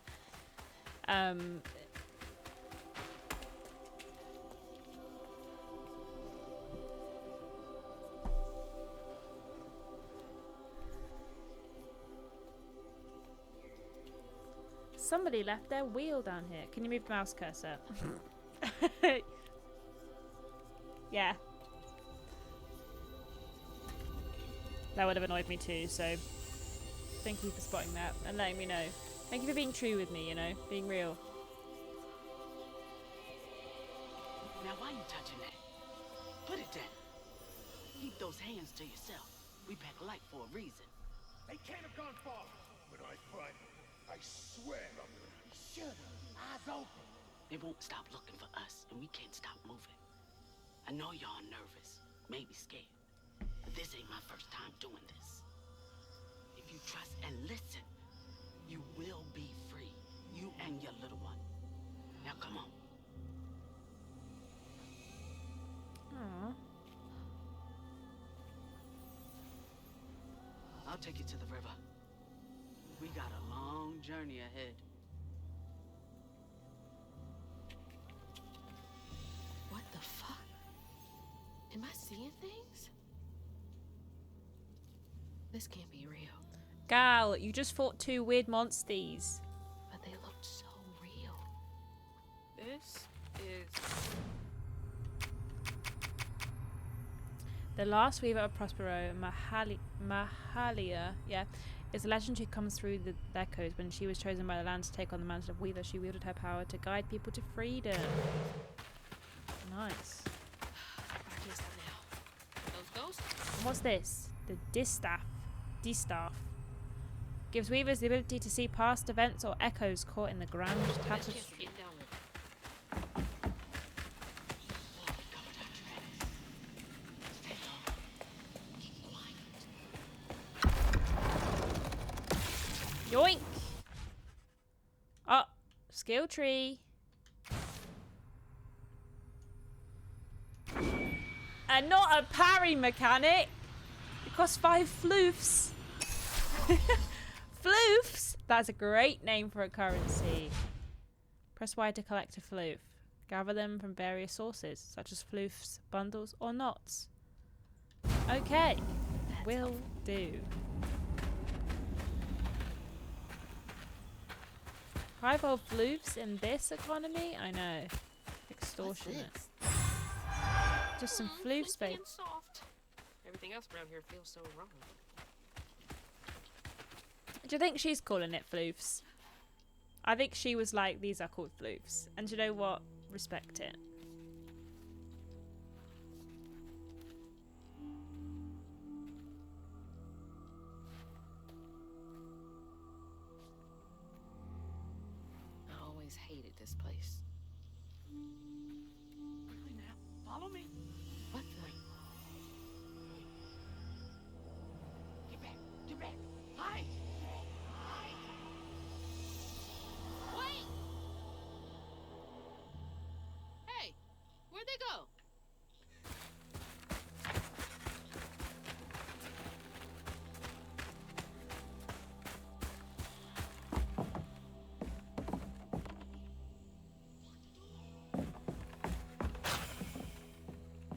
Somebody left their wheel down here. Can you move the mouse cursor? Yeah. That would have annoyed me too, so thank you for spotting that and letting me know. Thank you for being true with me, you know, being real. Now why you touching that? Put it down. Keep those hands to yourself. We pack light for a reason. They can't have gone far. When I find them, I swear I'm gonna be shut up. Eyes open. They won't stop looking for us, and we can't stop moving. I know y'all nervous, maybe scared, but this ain't my first time doing this. If you trust and listen, you will be free. You and your little one. Now come on. Aww. take you to the river. We got a long journey ahead. What the fuck? Am I seeing things? This can't be real. Gal, you just fought 2 weird monsters. But they looked so real. This is... The last weaver of Prospero, Mahalia, is a legend who comes through the echoes. When she was chosen by the land to take on the mantle of weaver, she wielded her power to guide people to freedom. Nice. Those ghosts? And what's this? The distaff. Gives weavers the ability to see past events or echoes caught in the grand tapestry. Yoink! Oh, skill tree. And not a parry mechanic. It costs 5 floofs. Floofs? That's a great name for a currency. Press Y to collect a floof. Gather them from various sources, such as floofs, bundles, or knots. Okay, will do. 5 old floofs in this economy? I know. Extortionate. Just some floofs, babe. Soft. Everything else around here feels so wrong. Do you think she's calling it floofs? I think she was like, these are called floofs. And do you know what? Respect it. I always hated this place. Quickly now, follow me. What the? Get back, get back. Hide. Wait! Hey, where'd they go?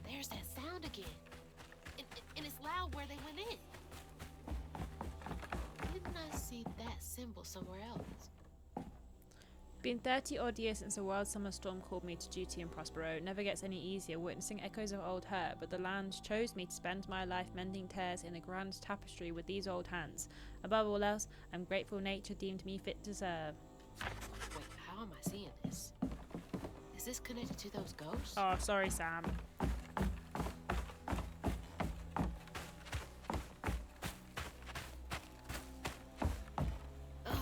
There's that sound again. And it's loud where they went in. Didn't I see that symbol somewhere else? Been 30 odd years since a wild summer storm called me to duty in Prospero. Never gets any easier, witnessing echoes of old hurt, but the land chose me to spend my life mending tears in a grand tapestry with these old hands. Above all else, I'm grateful nature deemed me fit to serve. Wait, how am I seeing this? Is this connected to those ghosts? Oh, sorry, Sam. Ugh,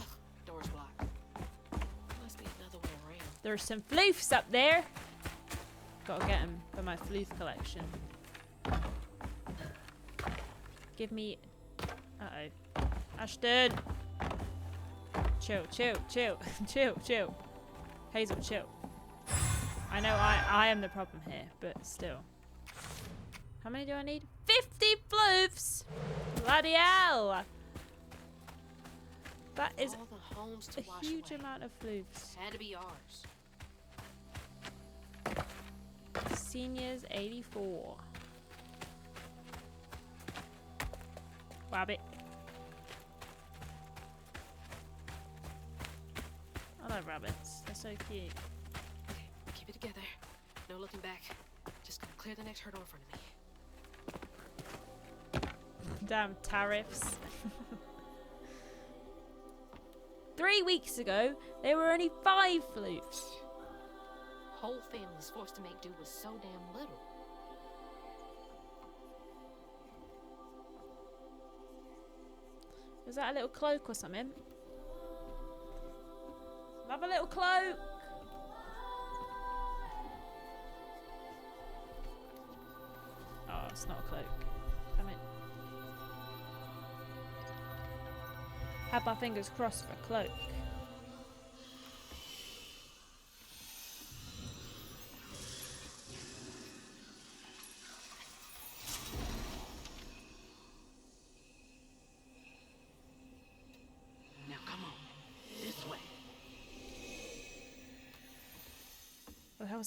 door's blocked. Must be another way around. There's some floofs up there. Gotta get them for my floof collection. Give me... Uh-oh. Ashton! Chill, chill, chill, chill, chill. Hazel, chill. I know I am the problem here, but still. How many do I need? 50 floofs! Bloody hell! That is all the homes to a wash huge away. amount of floofs. Had to be ours. Seniors 84. Wabbit. I love rabbits. They're so cute. Okay, keep it together. No looking back. Just gonna clear the next hurdle in front of me. Damn tariffs. 3 weeks ago, there were only 5 floofs. Whole family's forced to make do with so damn little. Was that a little cloak or something? Love a little cloak. Oh, it's not a cloak. Damn it. Have our fingers crossed for a cloak.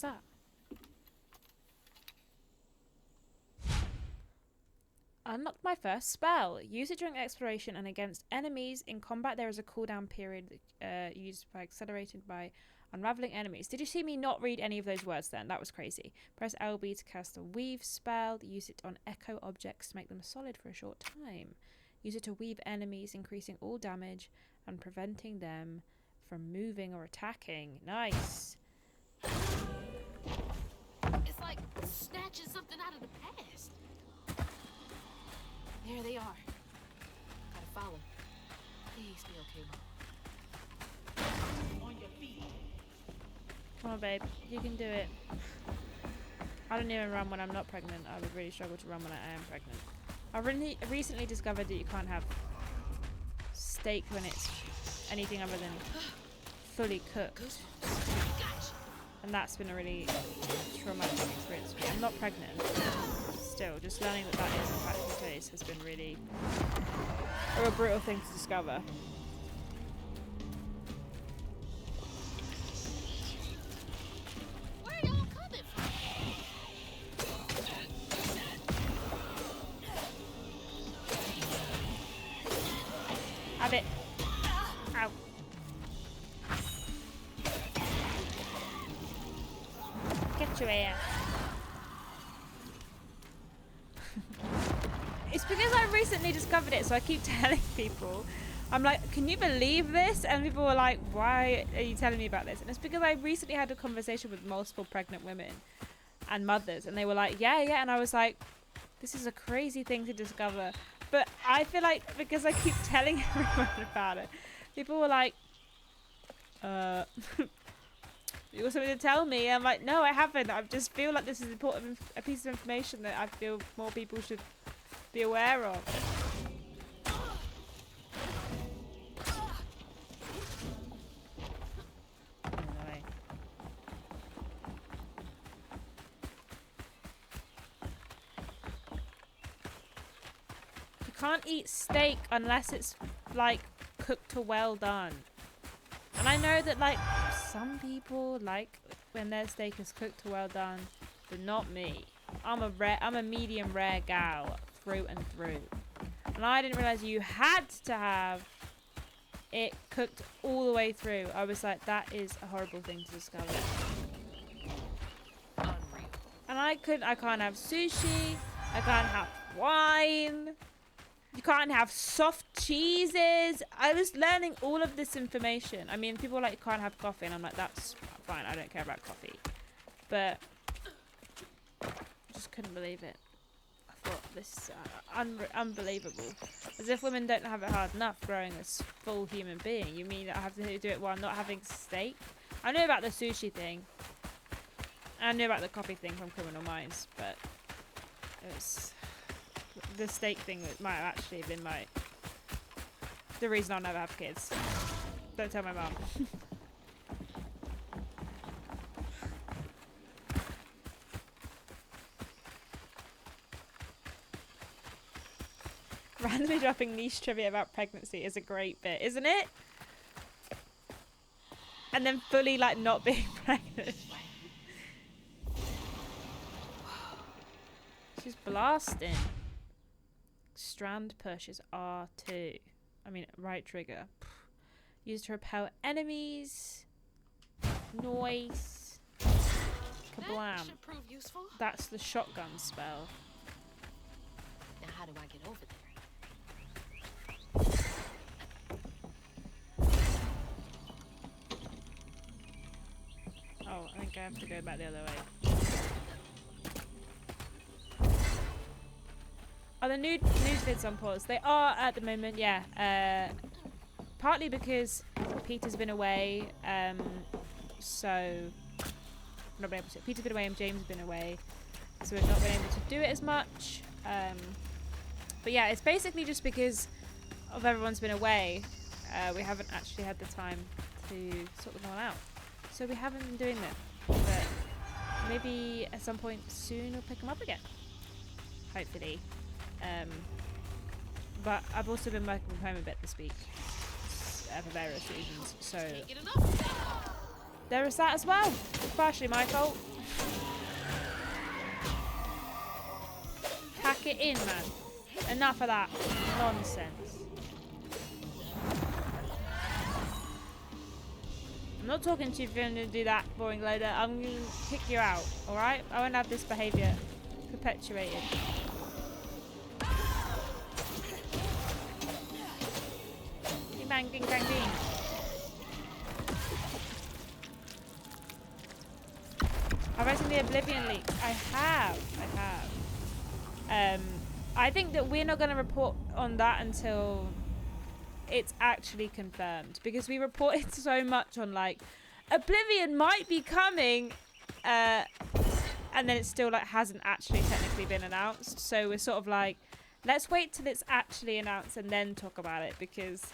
What's that? Unlocked my first spell. Use it during exploration and against enemies. In combat, there is a cooldown period used by accelerated by unraveling enemies. Did you see me not read any of those words then? That was crazy. Press LB to cast a weave spell. Use it on echo objects to make them solid for a short time. Use it to weave enemies, increasing all damage and preventing them from moving or attacking. Nice. It's like snatching something out of the past. There they are. Gotta follow. Please be okay, Mom. On your feet. Come on, babe. You can do it. I don't even run when I'm not pregnant. I would really struggle to run when I am pregnant. I recently discovered that you can't have steak when it's anything other than fully cooked. And that's been a really traumatic experience for me. I'm not pregnant. Still, just learning that that is in fact the case has been really a real brutal thing to discover. Where y'all coming from? Have it. Ow. Get your ass. It's because I recently discovered it, so I keep telling people. I'm like, can you believe this? And people were like, why are you telling me about this? And it's because I recently had a conversation with multiple pregnant women and mothers, and they were like, yeah. And I was like, this is a crazy thing to discover. But I feel like because I keep telling everyone about it, people were like, you got something to tell me? I'm like, no, I haven't. I just feel like this is important, a piece of information that I feel more people should be aware of. Anyway. You can't eat steak unless it's like cooked or well done. And I know that like some people like when their steak is cooked or well done, but not me. I'm a medium rare gal through and through. And I didn't realize you had to have it cooked all the way through. I was like, that is a horrible thing to discover. And I can't have sushi. I can't have wine. You can't have soft cheeses. I was learning all of this information. I mean, people are like, you can't have coffee. And I'm like, that's fine. I don't care about coffee. But I just couldn't believe it. I thought this unbelievable. As if women don't have it hard enough growing a full human being. You mean that I have to do it while not having steak? I knew about the sushi thing. I knew about the coffee thing from Criminal Minds, but it was the steak thing that might have actually been the reason I'll never have kids. Don't tell my mum. Randomly dropping niche trivia about pregnancy is a great bit, isn't it? And then fully like not being pregnant. She's blasting. Strand push is R2. I mean, right trigger. Used to repel enemies. Noise. Kablam. That should prove useful. That's the shotgun spell. Now how do I get over there? Oh, I think I have to go back the other way. Are the news vids on pause? They are at the moment, yeah. Partly because Peter's been away, so not been able to. Peter's been away and James has been away, so we've not been able to do it as much. But yeah, it's basically just because of everyone's been away. We haven't actually had the time to sort them all out, so we haven't been doing them. But maybe at some point soon we'll pick them up again. Hopefully. But I've also been working from home a bit this week for various reasons, so there is that as well. Partially my fault. Pack it in, man. Enough of that nonsense. I'm not talking to you if you're going to do that, boring loader. I'm going to kick you out, alright? I won't have this behaviour perpetuated. Bing bang, ding bang, ding. Have I seen the Oblivion leak? I have. I think that we're not going to report on that until it's actually confirmed, because we reported so much on like Oblivion might be coming, and then it still like hasn't actually technically been announced. So we're sort of like, let's wait till it's actually announced and then talk about it, because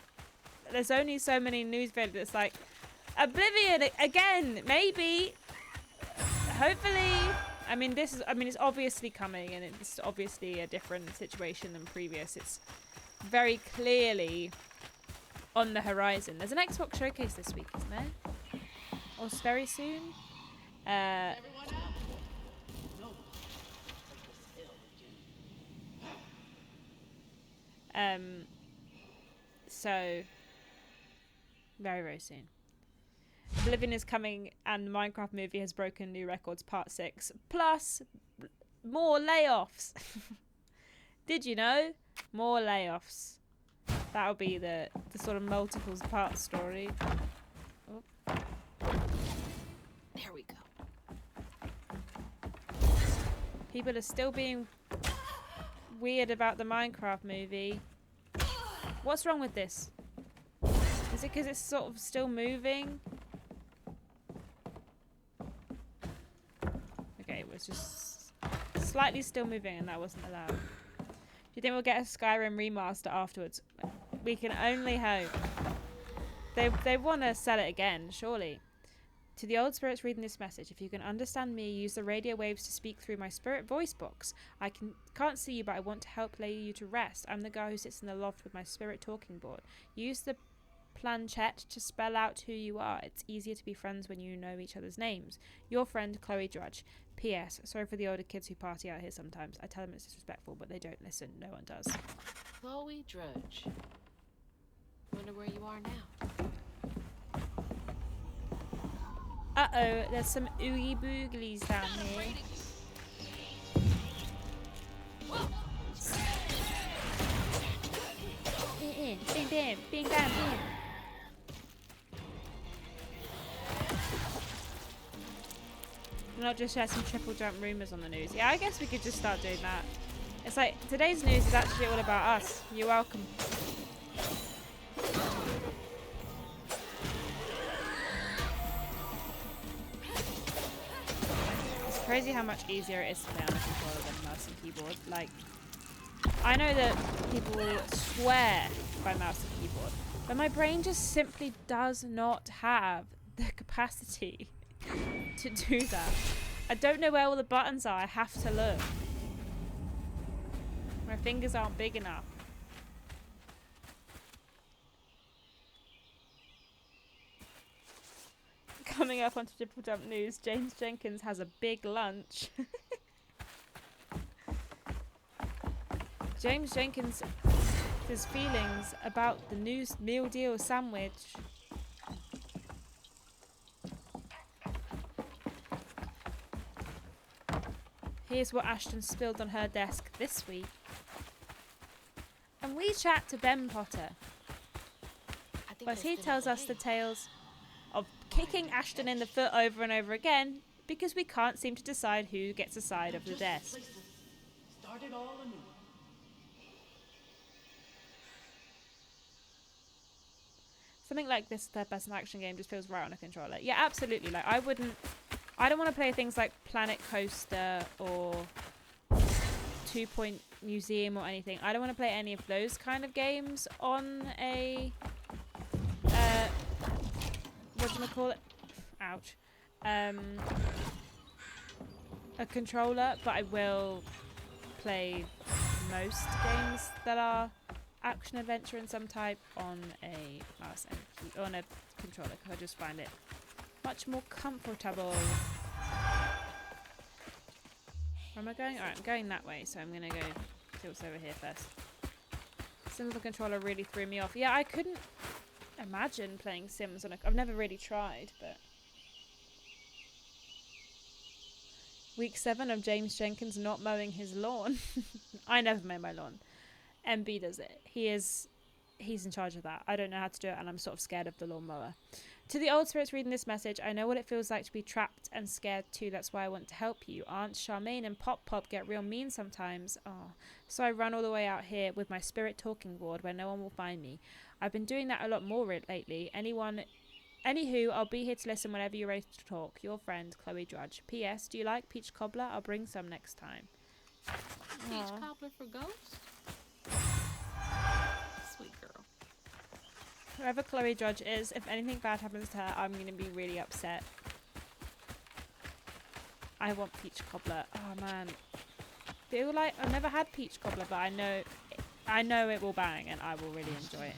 there's only so many news videos that's like Oblivion again, maybe, hopefully. I mean, it's obviously coming, and it's obviously a different situation than previous. It's very clearly on the horizon. There's an Xbox showcase this week, isn't there? Or very soon? So very, very soon. Oblivion is coming, and the Minecraft movie has broken new records, part 6. Plus, more layoffs. Did you know? More layoffs. That'll be the sort of multiples part story. Oh. There we go. People are still being weird about the Minecraft movie. What's wrong with this? Is it because it's sort of still moving? Okay, it was just slightly still moving, and that wasn't allowed. Do you think we'll get a Skyrim remaster afterwards? We can only hope. They want to sell it again, surely. To the old spirits reading this message, if you can understand me, use the radio waves to speak through my spirit voice box. I can't see you, but I want to help lay you to rest. I'm the guy who sits in the loft with my spirit talking board. Use the planchette to spell out who you are. It's easier to be friends when you know each other's names. Your friend, Chloe Drudge. P.S. Sorry for the older kids who party out here sometimes. I tell them it's disrespectful, but they don't listen. No one does. Chloe Drudge. Wonder where you are now. Uh-oh, there's some oogie booglies down here. Bing, bing, bing, bing, bang, bing. Not just share some triple jump rumors on the news. Yeah, I guess we could just start doing that. It's like, today's news is actually all about us. You're welcome. It's crazy how much easier it is to play on a controller than mouse and keyboard. Like, I know that people swear by mouse and keyboard, but my brain just simply does not have the capacity to do that. I don't know where all the buttons are. I have to look. My fingers aren't big enough. Coming up onto Triple Jump News, James Jenkins has a big lunch. James Jenkins' his feelings about the new meal deal sandwich. Here's what Ashton spilled on her desk this week. And we chat to Ben Potter, as he tells us the tales of kicking Ashton in the foot over and over again because we can't seem to decide who gets a side of the desk. Started all anew. Something like this third-person action game just feels right on a controller. Yeah, absolutely. Like, I don't want to play things like Planet Coaster or 2 Point Museum or anything. I don't want to play any of those kind of games on a whatchamacallit? Ouch. A controller, but I will play most games that are action adventure in some type on a mouse and on a controller, because I just find it Much more comfortable. Where am I going? Alright, I'm going that way, so I'm gonna go see what's over here first. Sims on the controller really threw me off. Yeah, I couldn't imagine playing Sims on a... I've never really tried, but... Week 7 of James Jenkins not mowing his lawn. I never mow my lawn. MB does it. He's in charge of that. I don't know how to do it, and I'm sort of scared of the lawnmower. To the old spirits reading this message, I know what it feels like to be trapped and scared too. That's why I want to help you. Aunt Charmaine and Pop Pop get real mean sometimes. Oh, so I run all the way out here with my spirit talking board where no one will find me. I've been doing that a lot more lately. Anywho, I'll be here to listen whenever you're ready to talk. Your friend, Chloe Drudge. P.S. Do you like peach cobbler? I'll bring some next time. Peach cobbler for ghosts? Sweet girl. Whoever Chloe Drudge is, if anything bad happens to her, I'm going to be really upset. I want peach cobbler. Oh, man. Feel like I've never had peach cobbler, but I know it will bang, and I will really enjoy it.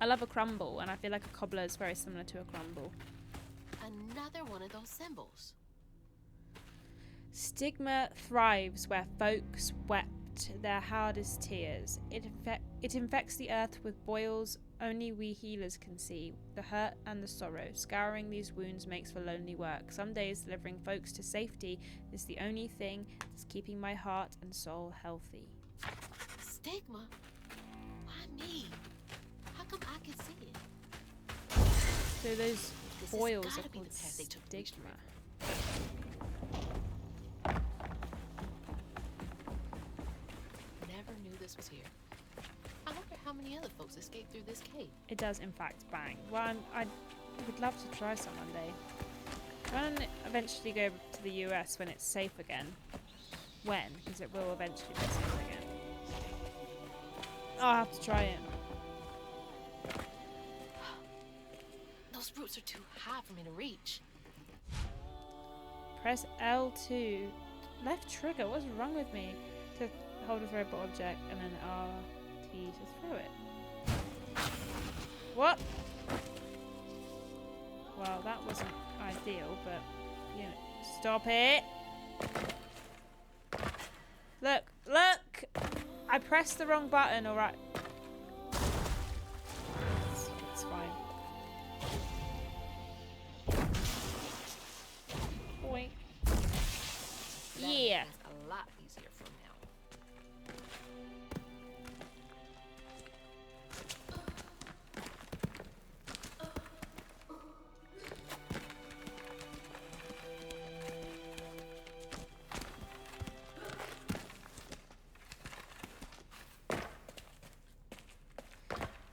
I love a crumble, and I feel like a cobbler is very similar to a crumble. Another one of those symbols. Stigma thrives where folks wept their hardest tears. It infects the earth with boils only we healers can see. The hurt and the sorrow. Scouring these wounds makes for lonely work. Some days delivering folks to safety is the only thing that's keeping my heart and soul healthy. Stigma? Why me? How come I can see it? So those boils are called stigma. Never knew this was here. I wonder how many other folks escaped through this cave. It does, in fact, bang. Well, I would love to try some one day. I want to eventually go to the US when it's safe again. When? Because it will eventually be safe again. I'll have to try it. Those roots are too high for me to reach. Press L2. Left trigger? What's wrong with me? To hold a throwable object and then RT to throw it. What? Well, that wasn't ideal, but, you know. Stop it! Look! Look! I pressed the wrong button, alright. It's fine. Boink. Yeah. A lot easier from now.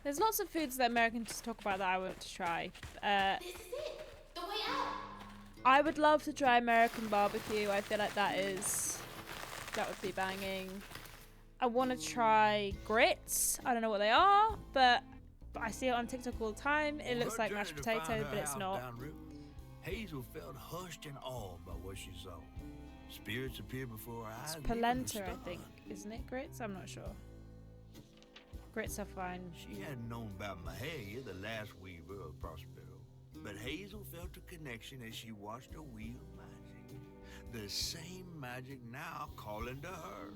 There's lots of foods that Americans talk about that I want to try. This is it. The way out. I would love to try American barbecue. I feel like that would be banging. I want to try grits. I don't know what they are, but I see it on TikTok all the time. It looks like mashed potatoes, but it's not. Hazel felt hushed and awed by what she saw. Spirits appeared before her eyes. It's polenta, I think. Isn't it grits? I'm not sure. Grits are fine. She hadn't known about Mahalia, the last weaver of Prospero, but Hazel felt a connection as she watched her wheel magic. The same magic now calling to her.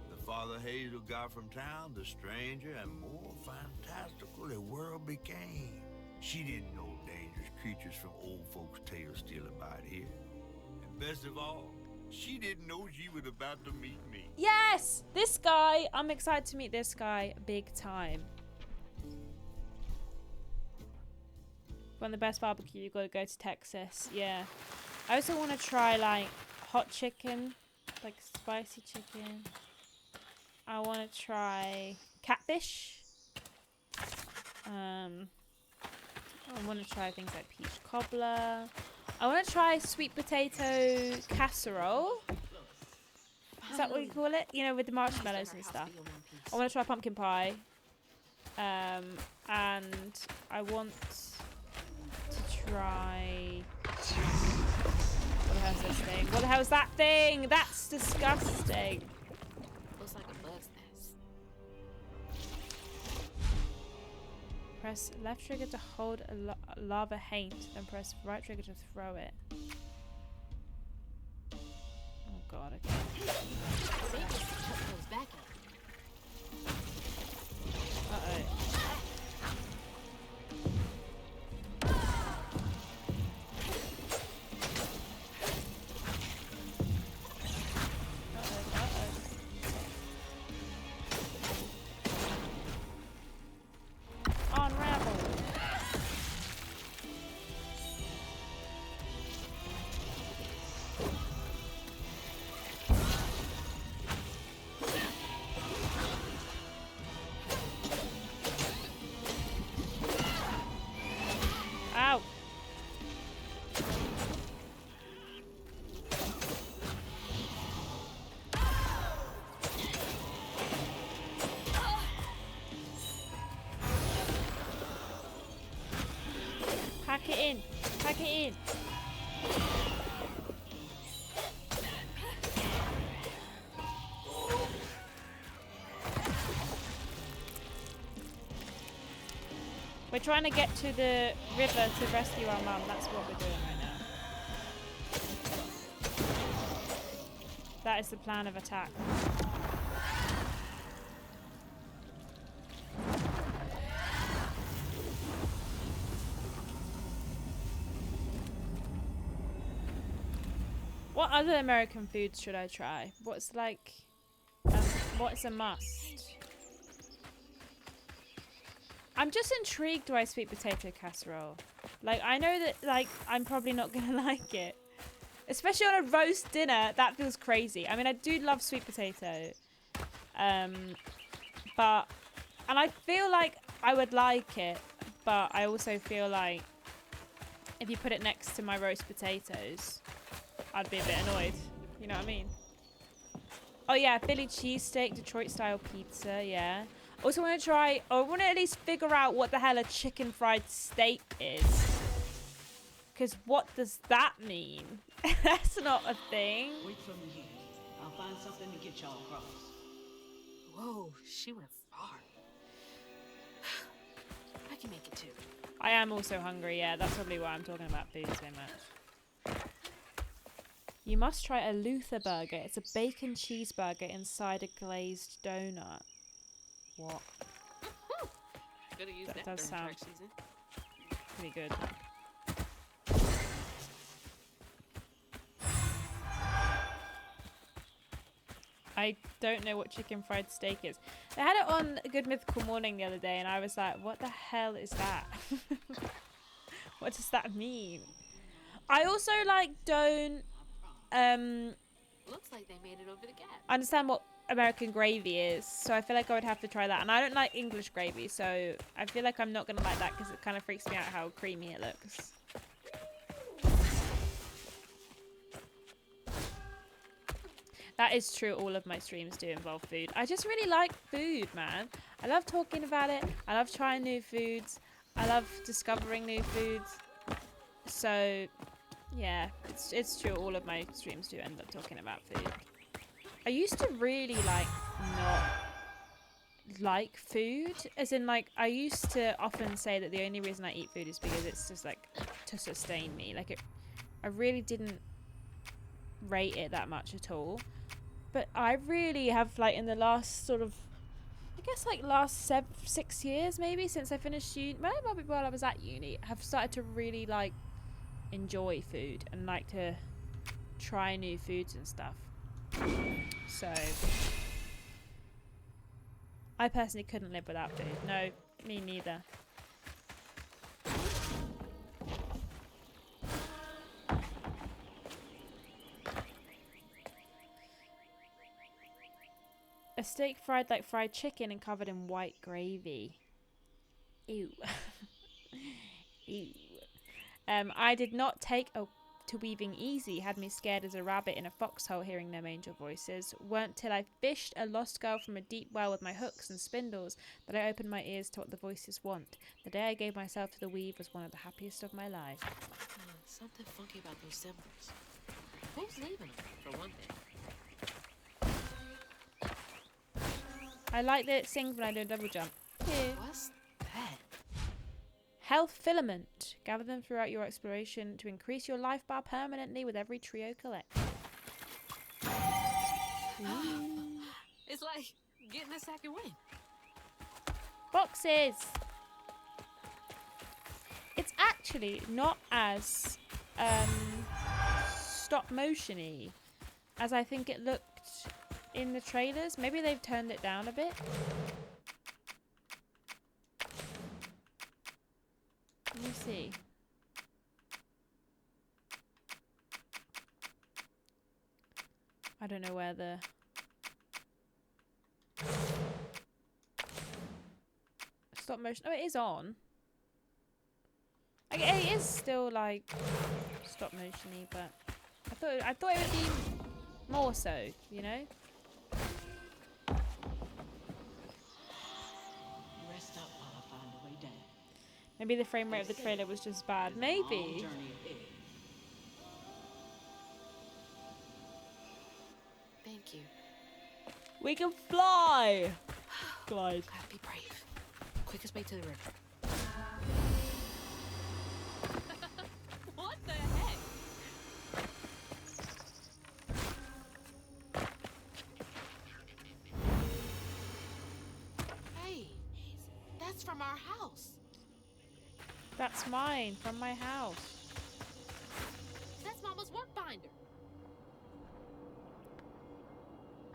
The farther Hazel got from town, the stranger and more fantastical the world became. She didn't know dangerous creatures from old folks' tales still abide here. And best of all, she didn't know she was about to meet me. Yes! This guy! I'm excited to meet this guy big time. Want the best barbecue, you gotta go to Texas. Yeah. I also want to try like hot chicken, like spicy chicken. I want to try catfish. I want to try things like peach cobbler. I want to try sweet potato casserole. Is that what you call it? You know, with the marshmallows and stuff. I want to try pumpkin pie. And I want to try... What the curse this thing. What the hell is that thing? That's disgusting. Looks like a bug's nest. Press left trigger to hold a lava haint, then press right trigger to throw it. Oh god, okay. They just chuck those back at me. Uh-oh. Pack it in. Pack it in. We're trying to get to the river to rescue our mum. That's what we're doing right now. That is the plan of attack. What other American foods should I try? What's like, what's a must? I'm just intrigued by sweet potato casserole. Like, I know that, like, I'm probably not gonna like it. Especially on a roast dinner, that feels crazy. I mean, I do love sweet potato. But, and I feel like I would like it, but I also feel like if you put it next to my roast potatoes, I'd be a bit annoyed. You know what I mean? Oh yeah, Philly cheesesteak, Detroit style pizza, yeah. Also want to try, or I want to at least figure out what the hell a chicken fried steak is. Because what does that mean? That's not a thing. Wait for me here. I'll find something to get y'all across. Whoa, she went far. I can make it too. I am also hungry, yeah. That's probably why I'm talking about food so much. You must try a Luther burger. It's a bacon cheeseburger inside a glazed donut. What? Gotta use That that does during sound track season. pretty good. I don't know what chicken fried steak is. They had it on A Good Mythical Morning the other day, and I was like, what the hell is that? What does that mean? I also, like, don't Looks like they made it over the gap. understand what American gravy is, so I feel like I would have to try that. And I don't like English gravy, so I feel like I'm not going to like that because it kind of freaks me out how creamy it looks. That is true, all of my streams do involve food. I just really like food, man. I love talking about it. I love trying new foods. I love discovering new foods. So, yeah, it's true, all of my streams do end up talking about food. I used to really, like, not like food. As in, like, I used to often say that the only reason I eat food is because it's just, like, to sustain me. Like, I really didn't rate it that much at all. But I really have, like, in the last sort of, I guess, like, last 6 years, maybe, since I finished uni, maybe while I was at uni, have started to really, like, enjoy food and like to try new foods and stuff. So, I personally couldn't live without food. No, me neither. A steak fried like fried chicken and covered in white gravy. Ew. Ew. I did not take to weaving easy, had me scared as a rabbit in a foxhole hearing them angel voices. Weren't till I fished a lost girl from a deep well with my hooks and spindles that I opened my ears to what the voices want. The day I gave myself to the weave was one of the happiest of my life. Something funky about those symbols. Who's leaving them, for one thing? I like that it sings when I do a double jump. Here. What's that? Health filament. Gather them throughout your exploration to increase your life bar permanently with every trio collect. It's like getting a second win. Boxes. It's actually not as stop motion-y as I think it looked in the trailers. Maybe they've turned it down a bit. Let me see. I don't know where the... Stop motion. Oh, it is on. Okay, it is still like stop motion-y, but I thought it would be more so, you know. Rest up while I find a way down. Maybe the frame rate of the trailer was just bad. Maybe. Thank you. We can fly. Glide. Gotta be brave. Quickest way to the river. What the heck? Hey, that's from our house. That's mine, from my house. That's Mama's work binder.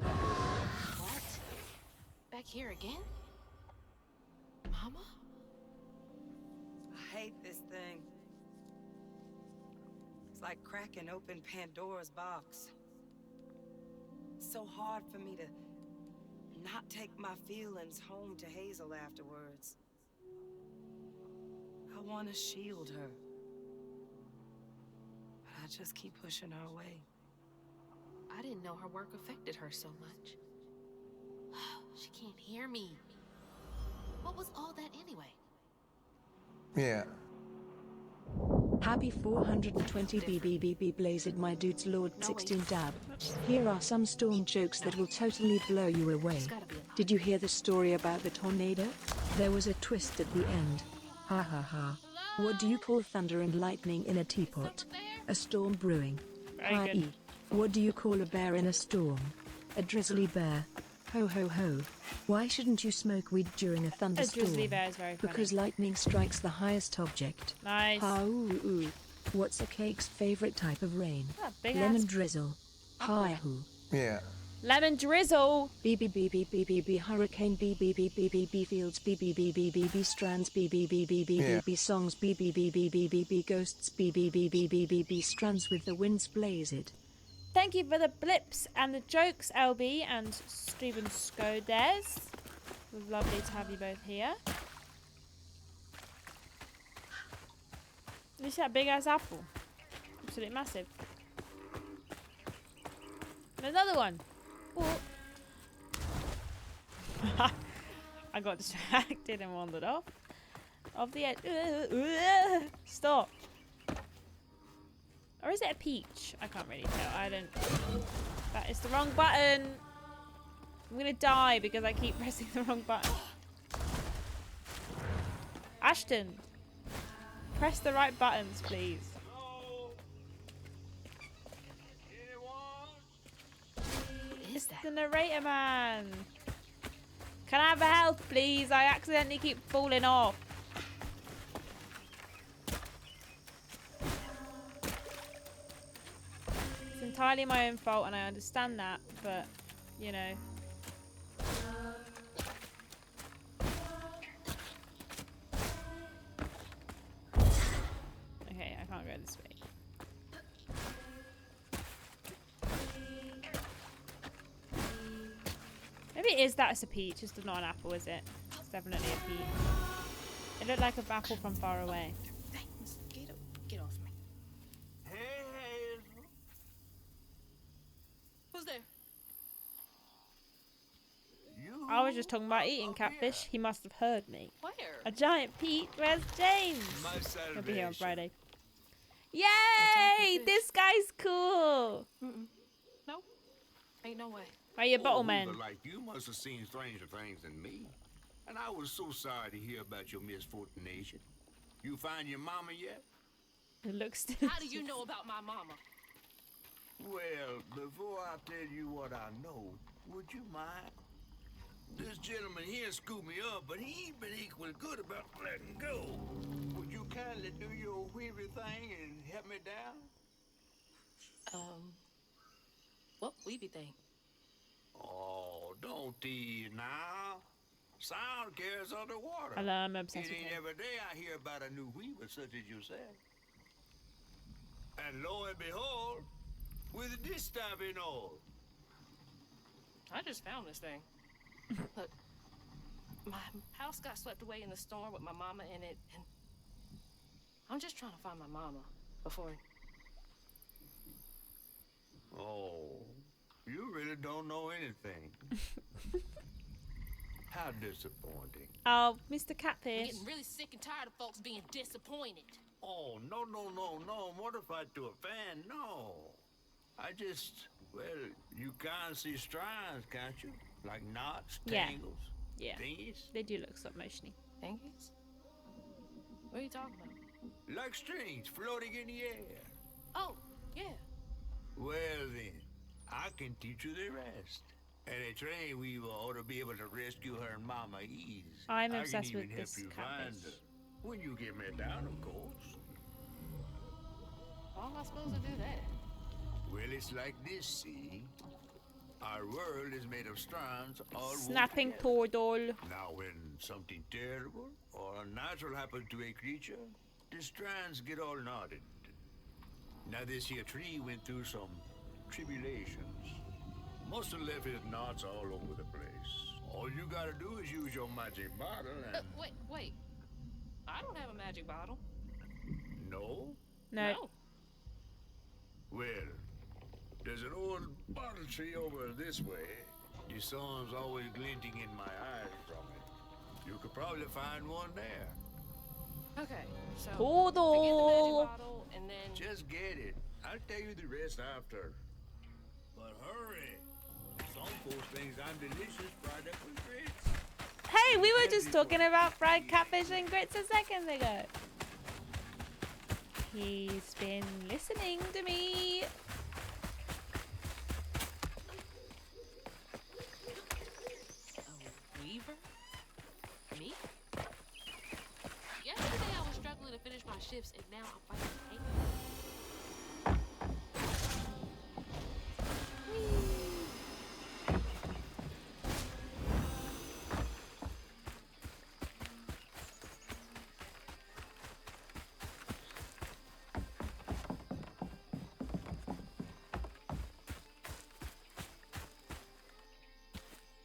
What? Back here again? Mama? I hate this thing. It's like cracking open Pandora's box. It's so hard for me to not take my feelings home to Hazel afterwards. I want to shield her. But I just keep pushing her away. I didn't know her work affected her so much. She can't hear me. What was all that anyway? Yeah. Happy 420 BBBB blazed my dudes Lord 16 dab. Here are some storm jokes that will totally blow you away. Did you hear the story about the tornado? There was a twist at the end. Ha ha ha. What do you call thunder and lightning in a teapot? A storm brewing. I.e. What do you call a bear in a storm? A drizzly bear. Ho ho ho. Why shouldn't you smoke weed during a thunderstorm? A drizzly bear is very funny. Because lightning strikes the highest object. Nice. Ha ooh ooh. What's a cake's favorite type of rain? Big Lemon ass. drizzle. Hi hoo. Yeah. Lemon drizzle. BBBBBBB hurricane BBBBBB fields BBBBBB strands BBBBBBB songs BBBBBBB ghosts BBBBBBB strands with the winds blazed. Thank you for the blips and the jokes, LB and Steven Skodes. It was lovely to have you both here. You see that big ass apple? Absolutely massive. And another one. Ooh. I got distracted and wandered off the edge. Stop. Or is it a peach? I can't really tell. I don't... That is the wrong button. I'm gonna die because I keep pressing the wrong button. Ashton. Press the right buttons, please. It's the narrator man. Can I have a health, please? I accidentally keep falling off. It's entirely my own fault and I understand that, but, you know. Okay, I can't go this way. Maybe it is that it's a peach, it's not an apple, is it? It's definitely a peach. It looked like an apple from far away. Thanks. Get off me. Hey, Who's there? you. I was just talking about eating catfish. He must have heard me. Where? A giant peach. Where's James? My He'll be here on salvation. Friday. Yay! This guy's cool. bottle. No, ain't no way. Are you a bottle Hoover, man? like you must have seen stranger things than me. And I was so sorry to hear about your misfortunation. You find your mama yet? It looks. How do you know about my mama? Well, before I tell you what I know, would you mind? This gentleman here scooped me up, but he ain't been equally good about letting go. Would you kindly do your weavy thing and help me down? What weeby thing? Oh, don't tease now. Sound carries underwater. I know, I'm obsessed It with ain't him. every day I hear about a new weaver such as yourself. And lo and behold, with this stuff and all. I just found this thing. Look, my house got swept away in the storm with my mama in it, and I'm just trying to find my mama before. Oh, you really don't know anything. How disappointing. Oh, Mr. I'm Catfish. getting really sick and tired of folks being disappointed. Oh, no, mortified to a fan, no. I just, well, you can't see strands, can't you? Like knots, Yeah. tangles, Yeah. thingies. They do look stop motiony. Thingies? What are you talking about? Like strings floating in the air. Oh, yeah. Well then, I can teach you the rest. And a train weaver ought to be able to rescue her and Mama easy. I'm I obsessed can with even this help you find catfish. her. When you get me down, of course. How am I supposed to do that? Well, it's like this, see? Our world is made of strands all woven Snapping together. portal. Now, when something terrible or unnatural happens to a creature, the strands get all knotted. Now, this here tree went through some tribulations. Must have left his knots all over the place. All you gotta do is use your magic bottle and... Wait. I don't have a magic bottle. No? No. Well, there's an old bottle tree over this way. The sun's always glinting in my eyes from it. You could probably find one there. Okay, so Portal. I get the magic bottle and then Just get it. I'll tell you the rest after. But hurry. Some folks think I'm delicious fried up with grits. Hey, we were just talking about fried catfish and grits a second ago. He's been listening to me. a weaver? Me? Yesterday I was struggling to finish my shifts and now I'm fighting hate.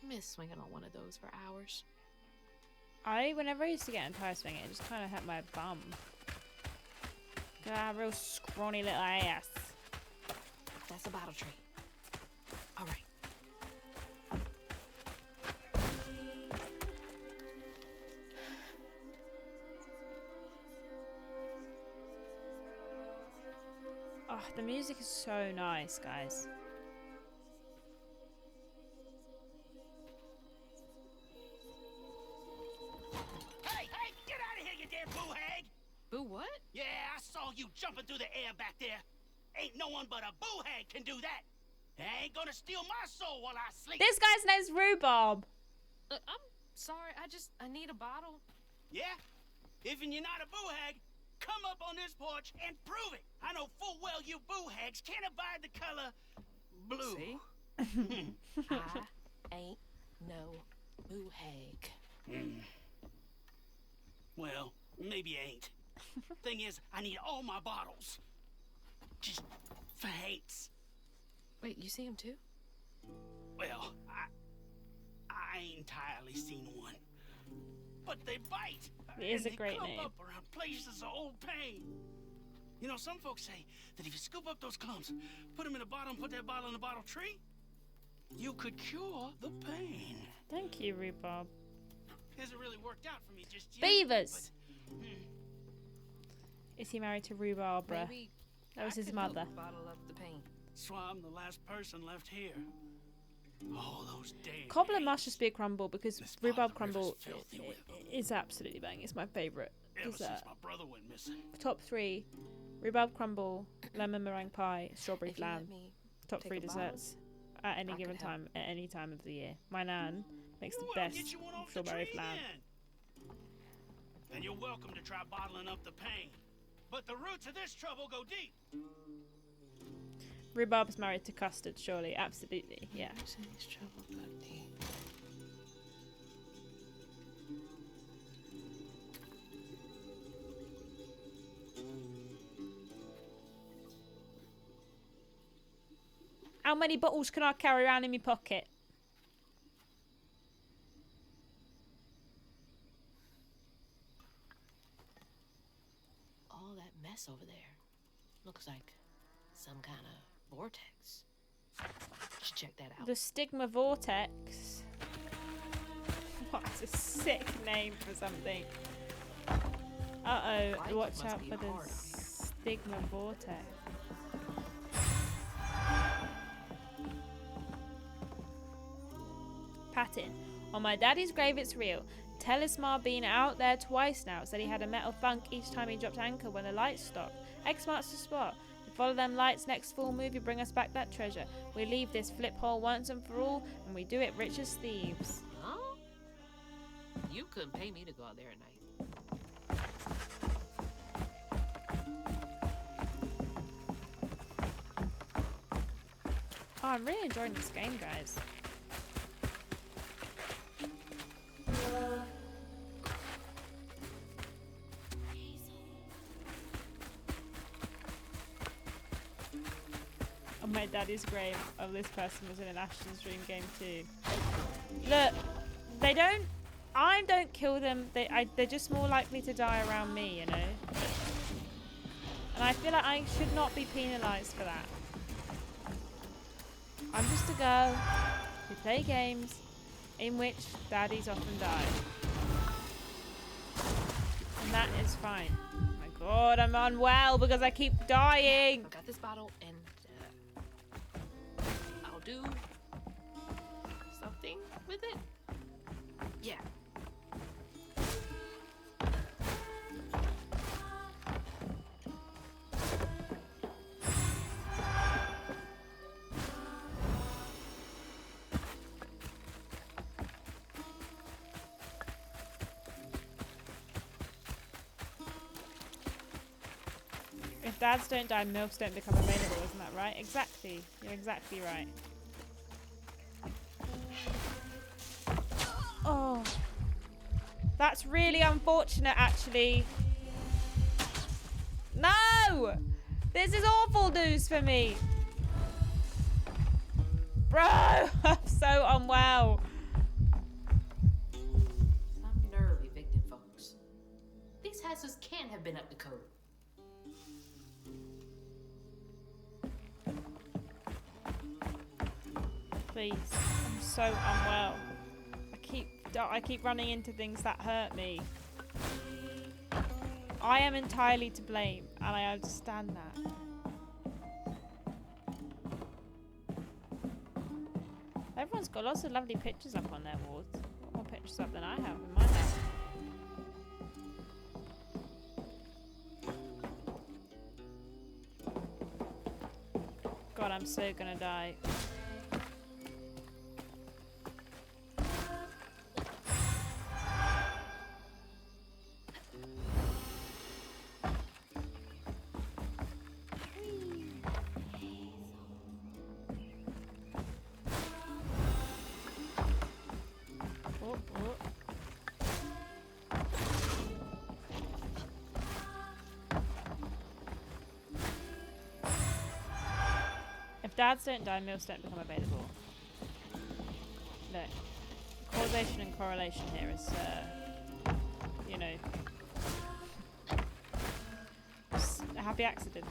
Miss swinging on one of those for hours. Whenever I used to get in tire swinging, it just kind of hurt my bum. Got a real scrawny little ass. That's a bottle tree. All right. Oh, the music is so nice, guys. Hey, get out of here, you damn boo hag! Boo what? Yeah, I saw you jumping through the air back there. Ain't no one but a boo hag can do that. I ain't gonna steal my soul while I sleep. This guy's name's Rhubarb. I'm sorry, I need a bottle. Yeah? Even you're not a boo hag, come up on this porch and prove it. I know full well you boo hags can't abide the color blue. See? I ain't no boo hag. Well, maybe you ain't. Thing is, I need all my bottles. Just for hates. Wait, you see him too? Well, I ain't entirely seen one. But they bite. It is and a great they clump name. up around places of old pain. You know, some folks say that if you scoop up those clumps, put them in a bottle and put that bottle in a bottle tree, you could cure the pain. Thank you, Rhubarb. Hasn't really worked out for me just yet. Beavers. But, Is he married to Rhubarb? Maybe That was I his could mother. help bottle up the pain. That's why I'm the last person left here. All those days. Cobbler must just be a crumble because rhubarb crumble is absolutely bang. It's my favourite dessert. My brother went missing. Top 3: rhubarb crumble, lemon meringue pie, strawberry flan. Top 3 desserts at any given time, at any time of the year. My nan makes the best strawberry flan. And you're welcome to try bottling up the pain. But the roots of this trouble go deep. Rhubarb's married to custard, surely. Absolutely, yeah. How many bottles can I carry around in my pocket? All that mess over there looks like some kind of vortex. Should check that out. The Stigma Vortex. What's a sick name for something? Uh-oh, watch out for the Stigma Vortex. Patton. On my daddy's grave, it's real. Telesmar been out there twice now. Said he had a metal thunk each time he dropped anchor when the lights stopped. X marks the spot. We follow them lights, next full movie bring us back that treasure. We leave this flip hole once and for all, and we do it rich as thieves. Huh? You couldn't pay me to go out there at night. Oh, I'm really enjoying this game, guys. On my daddy's grave, oh, this person was in an Ashton's Dream game too. Look, I don't kill them. They're just more likely to die around me, you know. And I feel like I should not be penalised for that. I'm just a girl who play games in which daddies often die. And that is fine. Oh my god, I'm unwell because I keep dying. I've got this bottle and I'll do something with it. Yeah. If dads don't die, MILFs don't become available, isn't that right? Exactly. You're exactly right. Oh. That's really unfortunate, actually. No! This is awful news for me. Bro, I'm so unwell. Some nerve evicting folks. These houses can't have been up to code. Please. I'm so unwell. I keep running into things that hurt me. I am entirely to blame, and I understand that. Everyone's got lots of lovely pictures up on their walls. Got more pictures up than I have in my house. God, I'm so gonna die. If dads don't die, MILFs don't become available. Look, causation and correlation here is, you know, just a happy accident.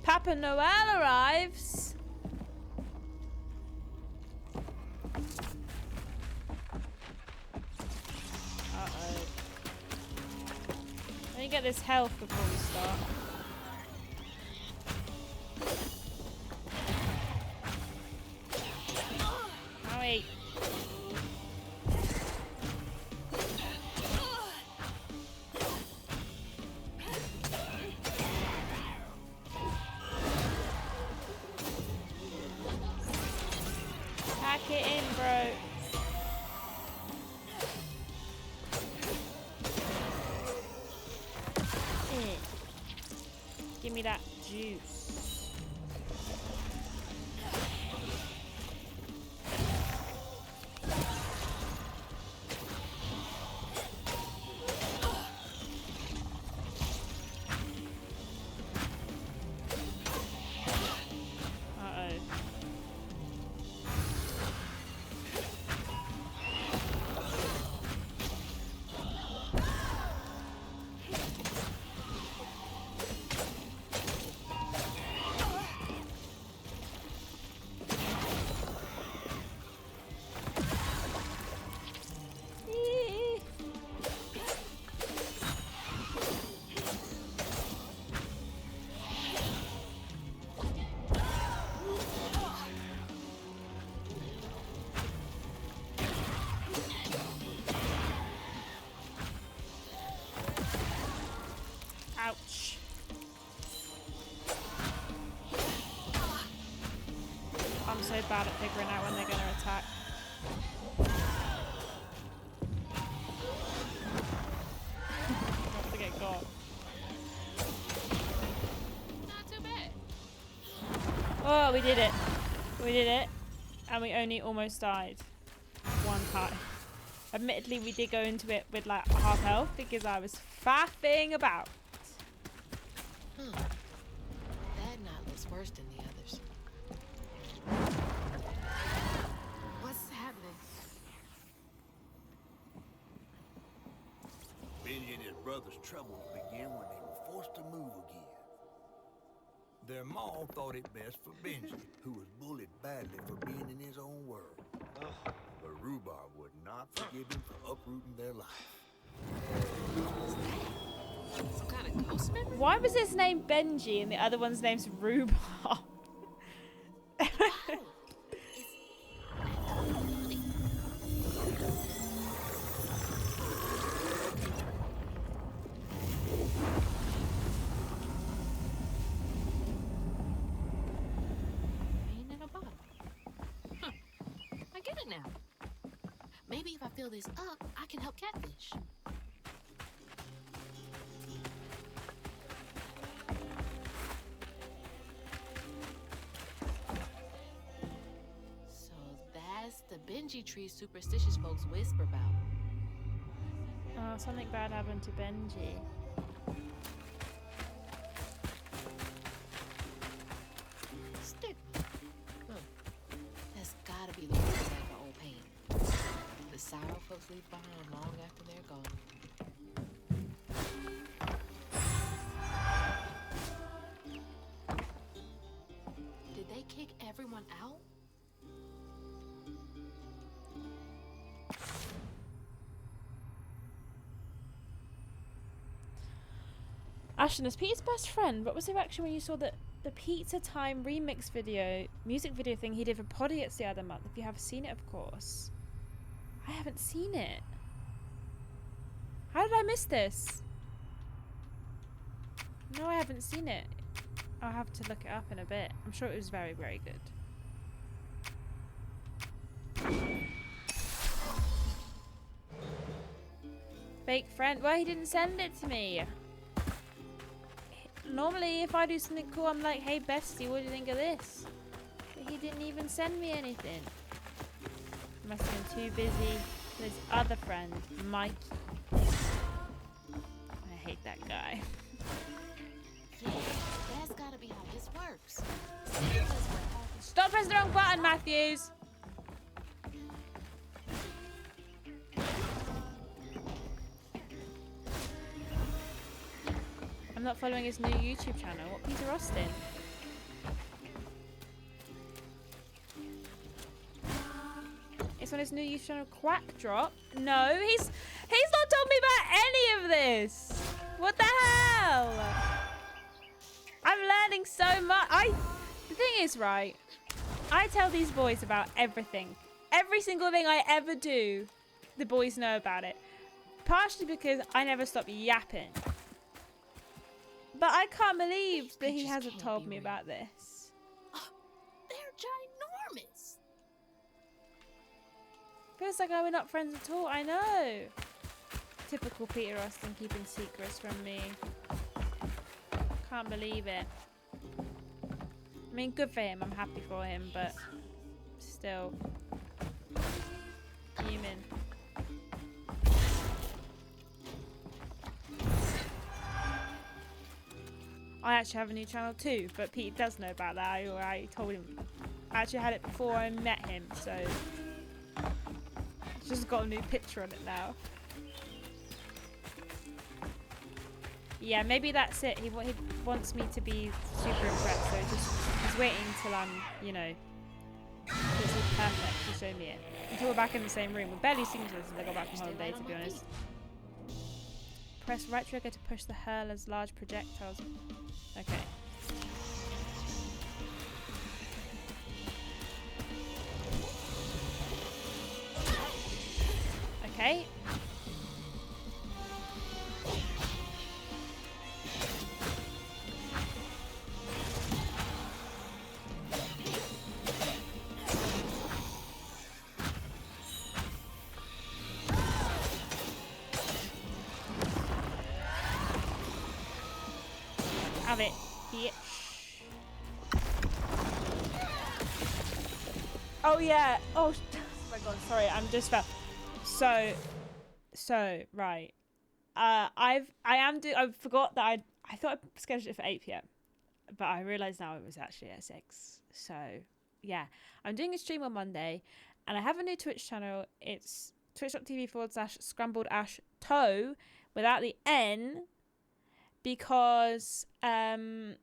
Papa Noel arrives. me get this health before we start. Oh, wait. Pack it in, bro. Give me that juice. Uh-oh. Ouch. I'm so bad at figuring out when they're going to attack. Not to get got. Not too bad. Oh, we did it. We did it. And we only almost died one time. Admittedly, we did go into it with like half health because I was faffing about. That knot looks worse than the others. What's happening? Benji and his brother's troubles began when they were forced to move again. Their maw thought it best for Benji, who was bullied badly for being in his own world. But Rhubarb would not forgive him for uprooting their life. Some kind of ghost memory? Why was his name Benji and the other one's name's Rhubarb? Rain in a bottle. I get it now. Maybe if I fill this up, I can help Catfish. That's the Benji tree superstitious folks whisper about. Oh, something bad happened to Benji. Stick. That's gotta be the root of my old pain. The sorrow folks leave behind long after they're gone. Did they kick everyone out? Ashton is Peter's best friend. What was your reaction when you saw the Pizza Time remix video, music video thing he did for Podiots the other month? If you have seen it, of course. I haven't seen it. How did I miss this? No, I haven't seen it. I'll have to look it up in a bit. I'm sure it was very, very good. Fake friend. Well, he didn't send it to me. Normally, if I do something cool, I'm like, hey, bestie, what do you think of this? But he didn't even send me anything. He must have been too busy with his other friend, Mikey. I hate that guy. Yeah, that's gotta be how this works. Stop pressing the wrong button, Matthews! I'm not following his new YouTube channel. What, Peter Austin? It's on his new YouTube channel, Quack Drop. No, he's not told me about any of this. What the hell? I'm learning so much. The thing is, right, I tell these boys about everything. Every single thing I ever do, the boys know about it. Partially because I never stop yapping. But I can't believe that he hasn't told me about this. They're ginormous. Feels like we're not friends at all. I know. Typical Peter Austin keeping secrets from me. Can't believe it. I mean, good for him. I'm happy for him, but still. Human. I actually have a new channel too, but Pete does know about that. I told him. I actually had it before I met him, so it's just got a new picture on it now. Yeah, maybe that's it. He wants me to be super impressed, so he's waiting till I'm, you know, this is perfect to show me it. Until we're back in the same room. We've barely seen each other since I got back from holiday, to be honest. Press right trigger to push the hurler's large projectiles. Okay. Okay. Have it, bitch. Oh yeah. Oh my god. Sorry, I'm just fell. So right. I forgot that I thought I scheduled it for 8 p.m. but I realized now it was actually at 6. So yeah, I'm doing a stream on Monday, and I have a new Twitch channel. It's twitch.tv/scrambled-toe without the N. Because I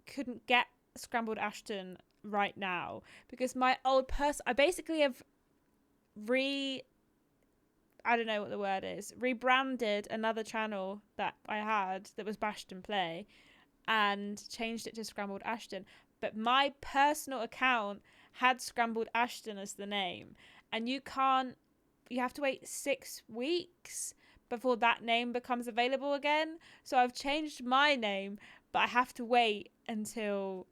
couldn't get Scrambled Ashton right now. Because my old person... I basically have I don't know what the word is. Rebranded another channel that I had that was Bashton Play. And changed it to Scrambled Ashton. But my personal account had Scrambled Ashton as the name. And you can't... You have to wait 6 weeks before that name becomes available again. So I've changed my name, but I have to wait until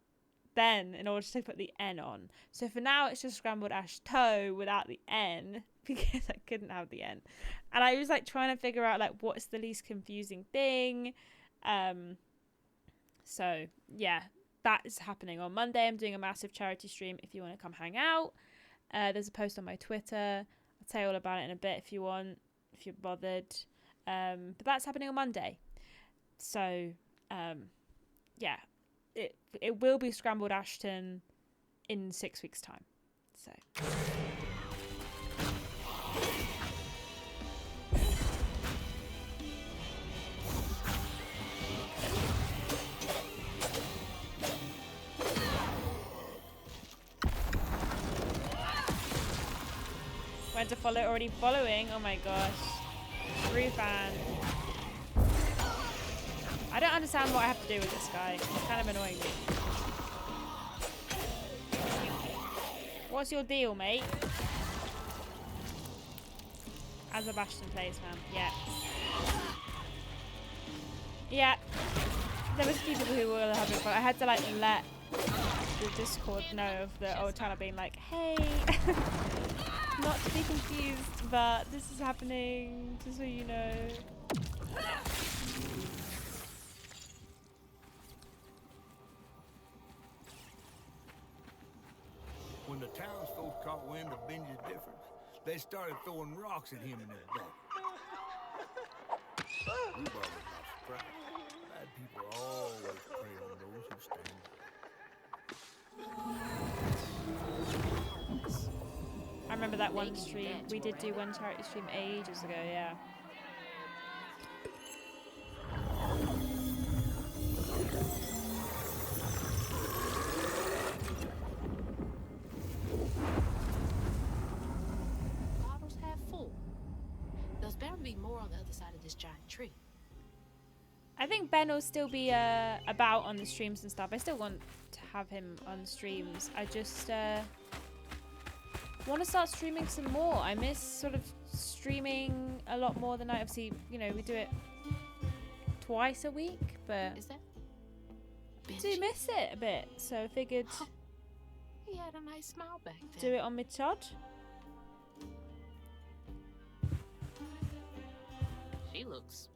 then in order to put the N on. So for now, it's just Scrambled Ash Toe without the N because I couldn't have the N. And I was like trying to figure out like what's the least confusing thing. So yeah, that is happening on Monday. I'm doing a massive charity stream if you want to come hang out. There's a post on my Twitter. I'll tell you all about it in a bit if you want. If you're bothered, but that's happening on Monday. So yeah, it will be Scrambled Ashton in 6 weeks' time. So went to follow, already following. Oh my gosh. True fan. I don't understand what I have to do with this guy. He's kind of annoying me. What's your deal, mate? As a Bastion Plays fan. Yeah. Yeah. There was a few people who were having fun. I had to like let the Discord know of the old channel being like, hey. Not to be confused, but this is happening, just so you know. When the townsfolk caught wind of Benji's difference, they started throwing rocks at him and his brother. Rhubarb was not surprised. Bad people always prey on those who stand. I remember that one stream. We did do one charity stream ages ago, yeah. Bottles half full. There's bound to be more on the other side of this giant tree. I think Ben will still be about on the streams and stuff. I still want to have him on streams. I just want to start streaming some more. I miss sort of streaming a lot more than I obviously, you know, we do it twice a week, but Is that? I do miss it a bit. So I figured He had a nice smile back then. do it on my chod. She looks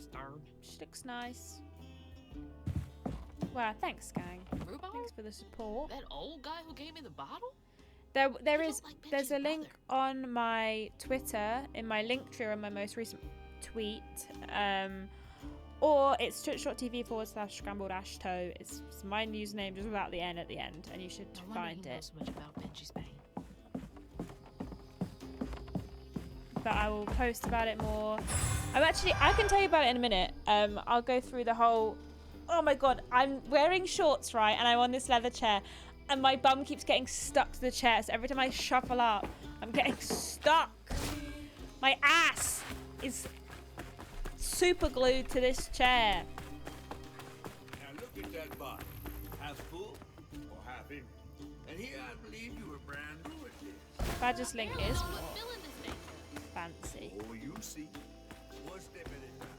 stern. She looks nice. Wow, thanks, gang. Rhubarb? Thanks for the support. That old guy who gave me the bottle? There's a link on my Twitter in my link tree on my most recent tweet, or it's twitch.tv/scrambled-toe. It's my username just without the N at the end, and you should find he it. knows so much about Benji's pain. But I will post about it more. I can tell you about it in a minute. I'll go through the whole. Oh my god, I'm wearing shorts, right, and I'm on this leather chair. And my bum keeps getting stuck to the chair, so every time I shuffle up, I'm getting stuck. My ass is super glued to this chair. Now look at that bottle. Half full or half empty. And here I believe you were brand new at this. Badger's link is fancy. Oh, you see. One step at a time.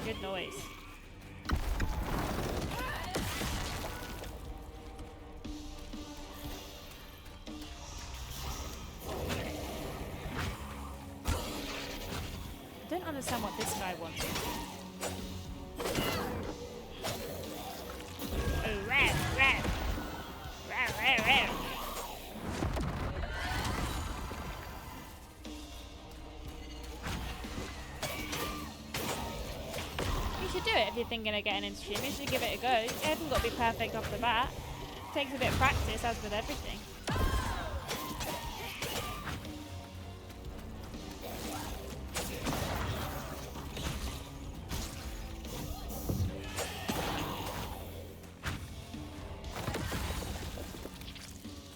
Good noise. I don't understand what this guy wants. Oh, rat, rat. Rat, rat, rat. You should do it if you're thinking of getting into stream. You should give it a go. It hasn't got to be perfect off the bat. It takes a bit of practice, as with everything.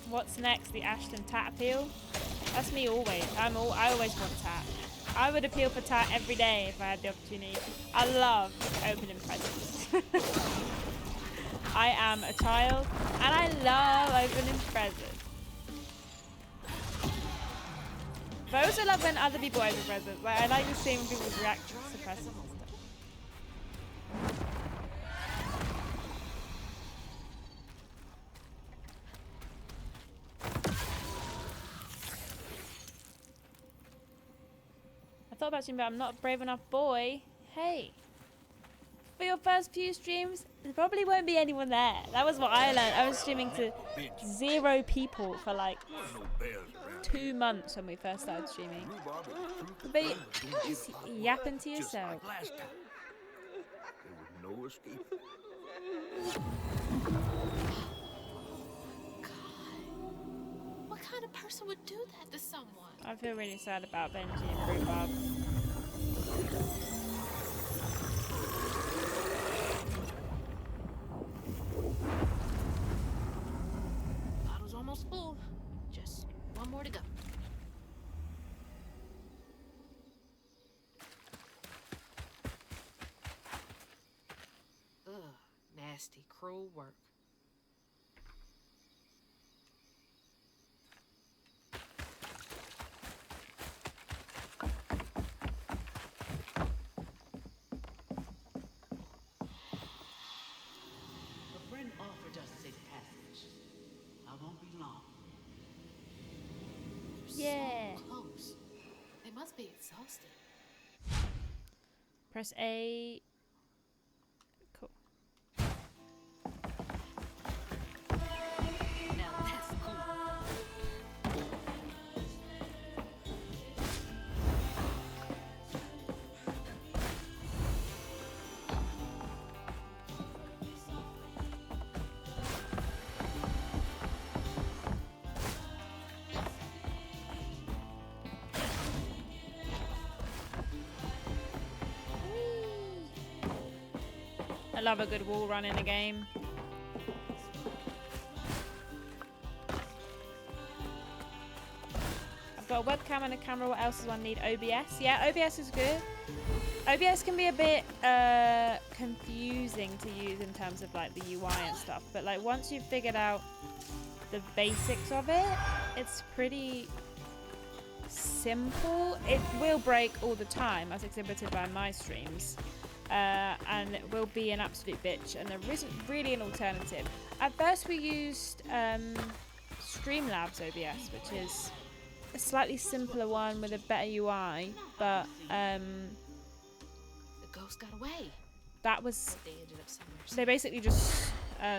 What's next? The Ashton tat appeal? That's me always. I always want tat. I would appeal for tat every day if I had the opportunity. I love opening presents. I am a child and I love opening presents. But I also love when other people open presents. Like, I like to see when people's reactions to presents and stuff. I thought about you, but I'm not a brave enough boy. Hey, for your first few streams, there probably won't be anyone there. That was what I learned. I was streaming to 0 people for like 2 months when we first started streaming. But you just yapping to yourself. There was no escape. What kind of person would do that to someone? I feel really sad about Benji and Rhubarb. Bottle's almost full. Just one more to go. Ugh, nasty, cruel work. A friend offered us safe passage. I won't be long. Yeah. So close. They must be exhausted. Press A. Cool. Now that's cool. I love a good wall run in a game. I've got a webcam and a camera. What else does one need? OBS. Yeah, OBS is good. OBS can be a bit confusing to use in terms of like the UI and stuff, but like once you've figured out the basics of it, it's pretty simple. It will break all the time, as exhibited by my streams, and it will be an absolute bitch, and there isn't really an alternative. At first we used Streamlabs OBS, which is a slightly simpler one with a better UI, but The ghost got away. that was, They ended up somewhere. they basically just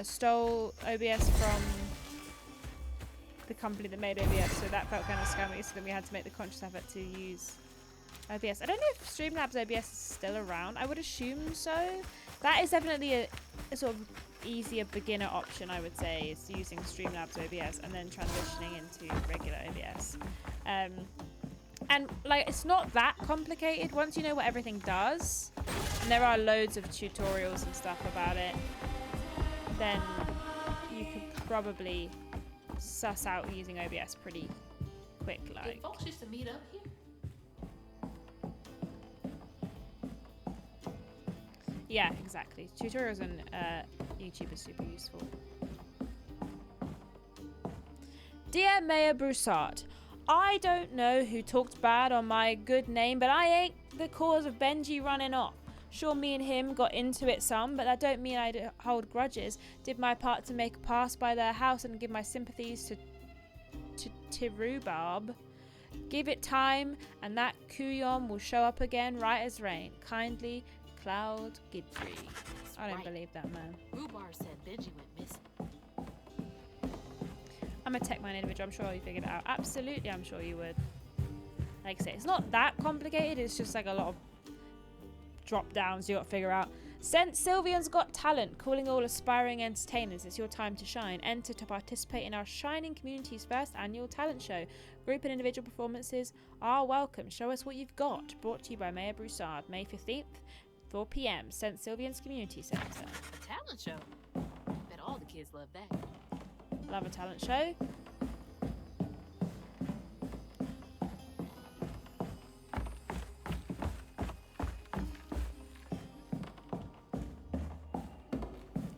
stole OBS from the company that made OBS, so that felt kind of scummy, so then we had to make the conscious effort to use OBS. I don't know if Streamlabs OBS is still around. I would assume so. That is definitely a sort of easier beginner option, I would say, is using Streamlabs OBS and then transitioning into regular OBS. And like, it's not that complicated once you know what everything does, and there are loads of tutorials and stuff about it, then you could probably suss out using OBS pretty quick. Like, Did folks used to meet up here? yeah, exactly. Tutorials on YouTube are super useful. Dear Mayor Broussard, I don't know who talked bad on my good name, but I ain't the cause of Benji running off. Sure, me and him got into it some, but that don't mean I hold grudges. Did my part to make a pass by their house and give my sympathies to Rhubarb. Give it time, and that Kuyon will show up again right as rain. Kindly, Cloud Gidfree. I don't believe that, man. Rhubarb said Benji went missing. I'm a tech-minded individual. I'm sure you figured it out. Absolutely, I'm sure you would. Like I say, it's not that complicated. It's just like a lot of drop-downs you got to figure out. St. Sylvian's Got Talent, calling all aspiring entertainers. It's your time to shine. Enter to participate in our Shining Community's first annual talent show. Group and individual performances are welcome. Show us what you've got. Brought to you by Mayor Broussard. May 15th, 4 p.m. St. Sylvian's Community Centre. A talent show. Bet all the kids love that. Love a talent show.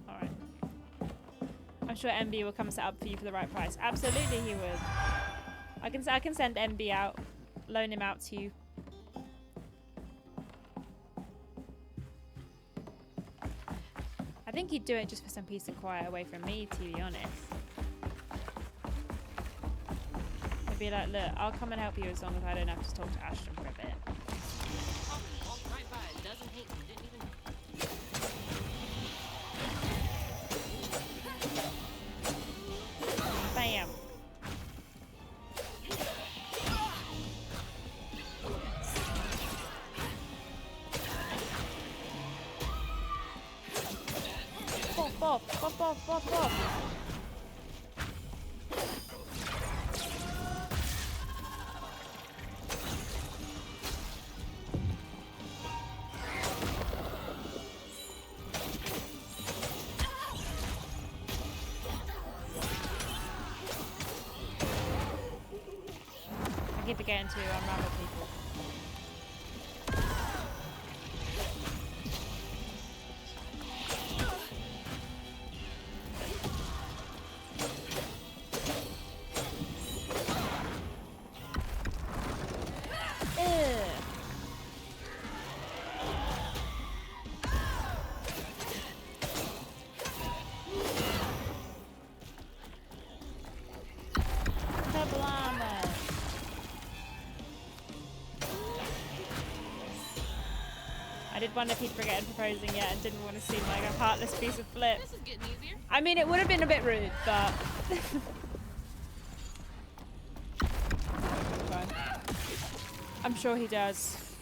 Alright. I'm sure MB will come set up for you for the right price. Absolutely he would. I can send MB out, loan him out to you. I think he'd do it just for some peace and quiet away from me, to be honest. He'd be like, look, I'll come and help you as long as I don't have to talk to Ashton for a bit. Walked right by a dozen hate and didn't even... Bam. Bop, bop, bop, bop, bop. I keep forgetting to unravel people. I did wonder if he'd forget proposing yet and didn't want to seem like a heartless piece of flip. This is getting easier. I mean, it would have been a bit rude, but... I'm sure he does.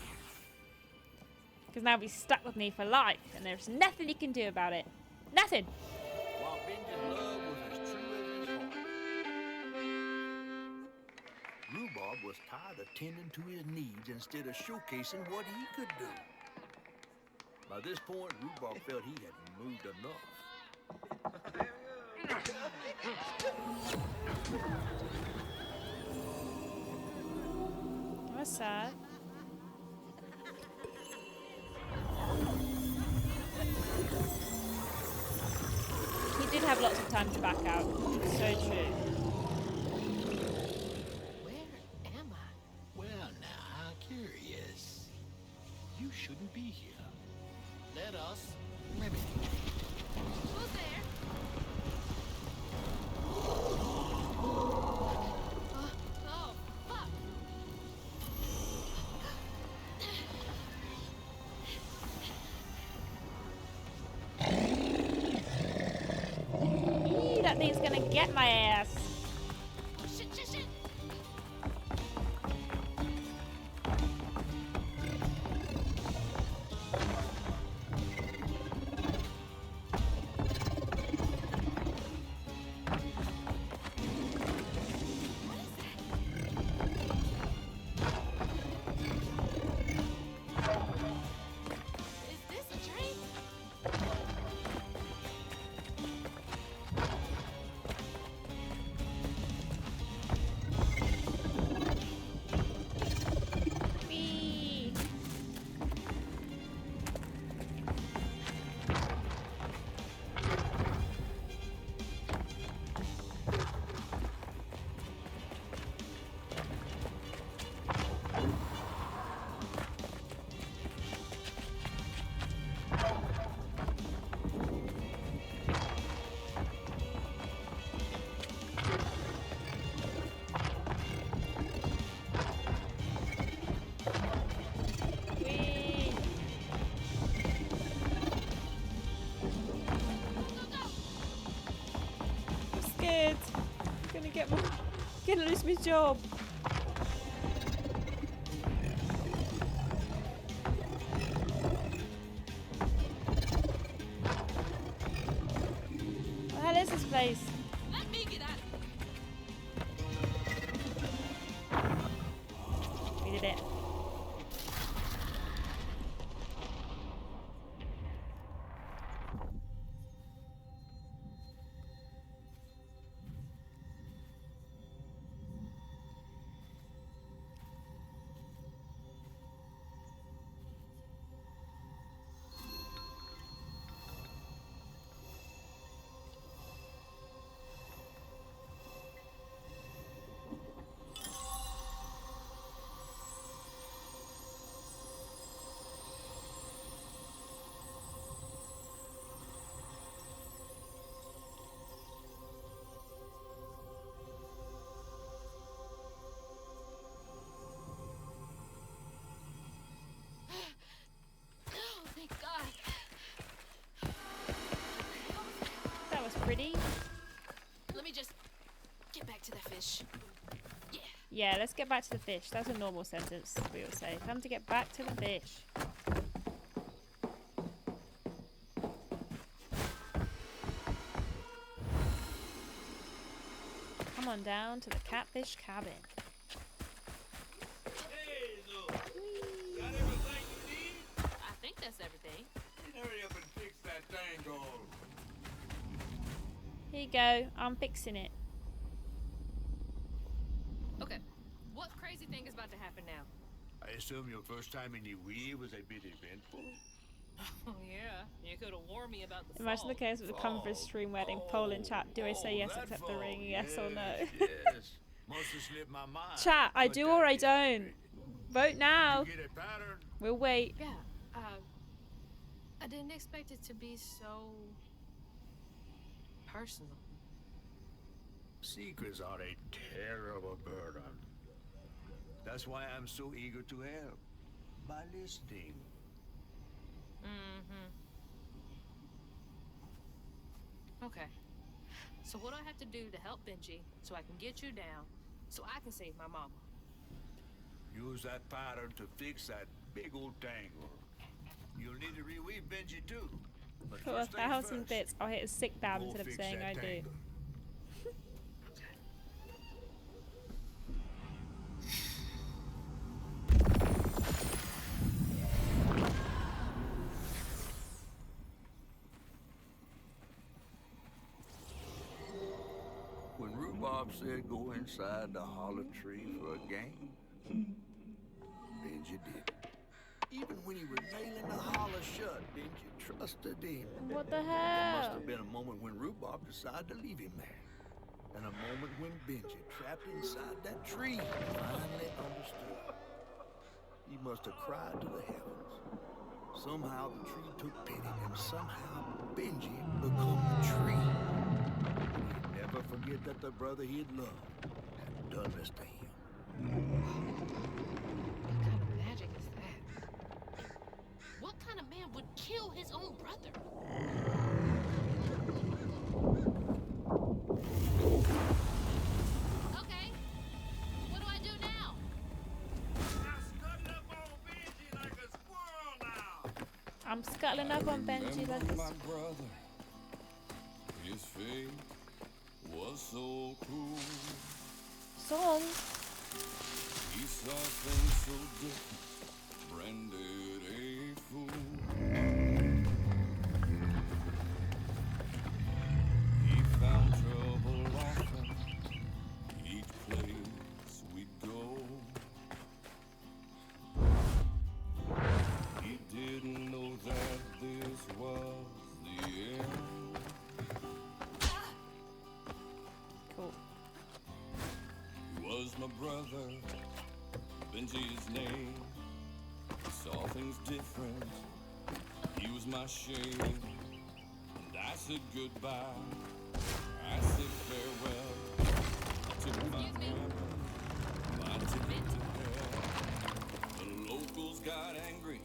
Because now he's stuck with me for life, and there's nothing he can do about it. Nothing! While Benji's love was as true as his heart. Rhubarb was tired of tending to his needs instead of showcasing what he could do. By this point, Rhubarb felt he had moved enough. That's sad. He did have lots of time to back out. So true. Where am I? Well, now, how curious. You shouldn't be here. Let us remedy. Who's there? Oh, fuck. Eee, that thing's gonna get my ass. Shit, shit, shit. Is this a dream? Whee! Whee! I'm scared. Gonna lose my job. What the hell is this place? Let me get out. We did it. Oh, thank God. That was pretty. Let me just get back to that fish. Yeah. Yeah, let's get back to the fish. That's a normal sentence we would say. Time to get back to the fish. Come on down to the catfish cabin. Hey, look. Got everything you need? I think that's everything. Hurry up and fix that thing, girl. Here you go. I'm fixing it. Okay, what crazy thing is about to happen now? I assume your first time in the Wii was a bit eventful? Oh yeah, you could have warned me about the Imagine the fall. case of the conference stream wedding poll in chat. Do I say yes, accept the ring? Yes or no? Yes. Must have slipped my mind. Chat, I But do that or I did don't. it. Vote now. You get a pattern? We'll wait. Yeah, I didn't expect it to be so personal. Secrets are a terrible burden. That's why I'm so eager to help. By listening. Mm-hmm. Okay. So what do I have to do to help Benji so I can get you down, so I can save my mama? Use that pattern to fix that big old tangle. You'll need to reweave Benji too. But For first things 1,000 first. bits, I'll hit a sick dab Go instead of fix saying that I do. tangle. Rhubarb said go inside the hollow tree for a game, Benji did. Even when he was nailing the hollow shut, Benji trusted him. What the There must hell? have been a moment when Rhubarb decided to leave him there. And a moment when Benji, trapped inside that tree, finally understood. He must have cried to the heavens. Somehow the tree took pity, and somehow Benji become the tree. He'd never forget that the brother he'd loved had done this to him. What kind of magic is that? What kind of man would kill his own brother? Okay, what do I do now? I'm scuttling up on Benji like my a... brother. His fate was so cruel. Song. He saw things so different, branded a fool. He found trouble often, each place we'd go. He didn't know that this was the end. Cool. He was my brother, Benji's name. He saw things different. He was my shame. And I said goodbye. I said farewell. I took my hammer, my ticket to hell. The locals got angry,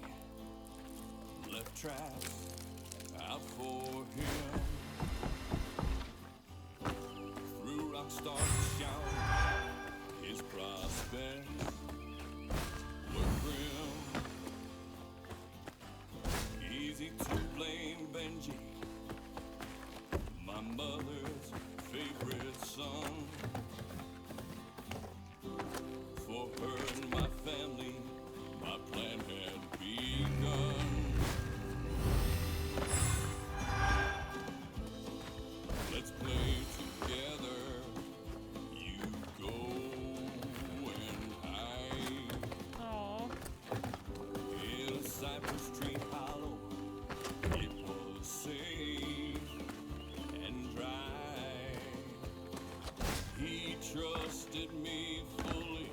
left tracks out for him. Threw rock stars to shout. His prospects were grim. Easy to blame Benji, my mother's favorite son. For her and my family, my plan had begun. Let's play together. You go and hide. Aww. In a cypress tree hollow, it was safe and dry. He trusted me fully.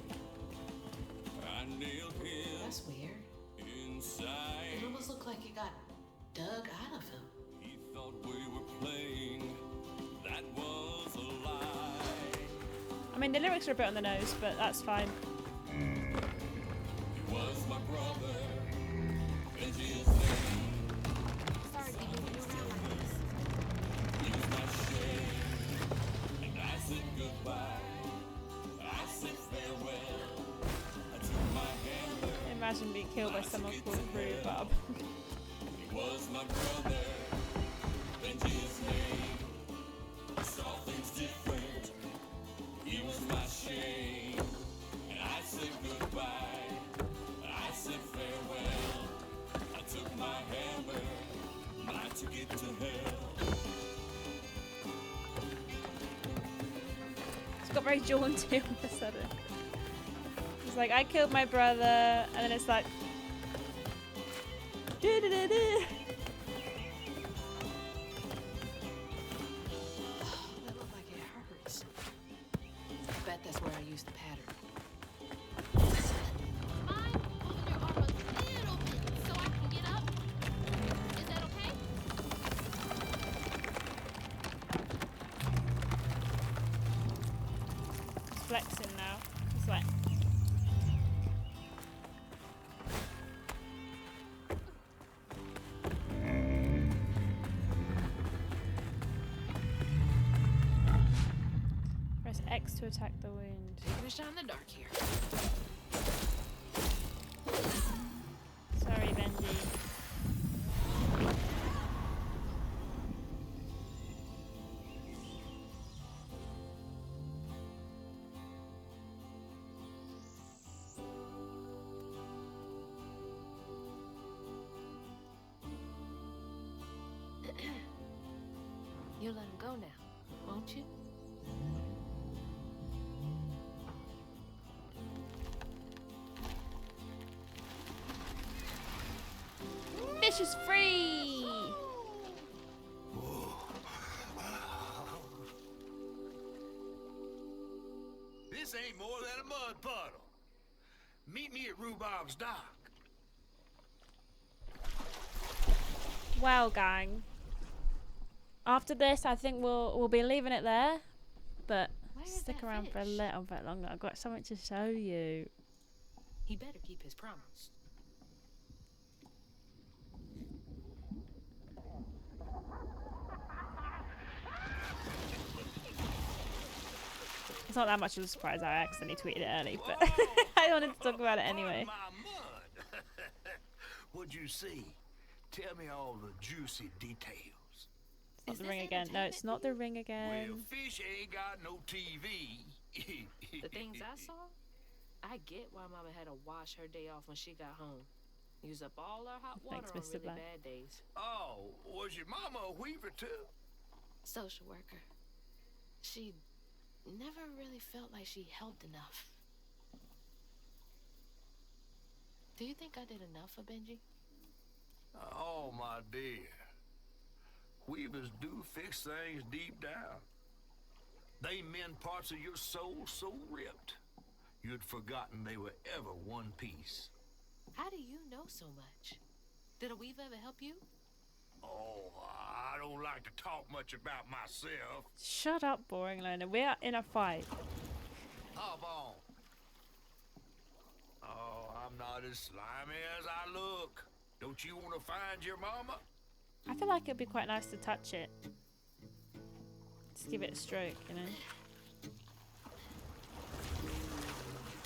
I nailed him. That's weird. Inside. It almost looked like it got dug out of him. He thought we were playing. That was a lie. I mean, the lyrics are a bit on the nose, but that's fine. He was my brother. Benji's name. Sorry to be moving you around like this. He was my shame. And I said goodbye. I said farewell. I took my hammer. Imagine being killed by someone called Rhubarb. He was my brother. Benji's name. I saw things different. He was my shame. And I said goodbye. I said farewell. I took my hammer. My ticket to hell. It's got very jaunty all of a sudden. It's like, I killed my brother, and then it's like... Do-do-do-do. That looked like it hurts. I bet that's where I used the pattern. Mind pulling your arm a little bit so I can get up? Is that okay? It's flexing now. It's like... Press X to attack the wound. Taking a shot in the dark here. Sorry, Benji. You'll let him go now, won't you? fish is free. This ain't more than a mud puddle. Meet me at Rhubarb's dock. Well, gang. After this, I think we'll be leaving it there. But stick around for a little bit longer. I've got something to show you. He better keep his promise. It's not that much of a surprise. I accidentally tweeted it early, but I wanted to talk about it anyway. What'd you see? Tell me all the juicy details. It's not the ring again. No, it's not the ring again. Well, fish ain't got no TV. The things I saw, I get why Mama had to wash her day off when she got home. Use up all her hot water on really bad days. Oh, was your mama a weaver too? Social worker. She never really felt like she helped enough. Do you think I did enough for Benji? Oh, my dear. Weavers do fix things deep down. They mend parts of your soul so ripped, you'd forgotten they were ever one piece. How do you know so much? Did a weaver ever help you? Oh, I don't like to talk much about myself. Shut up, boring learner. We are in a fight. Hop on. Oh, I'm not as slimy as I look. Don't you want to find your mama? I feel like it'd be quite nice to touch it. Just give it a stroke, you know?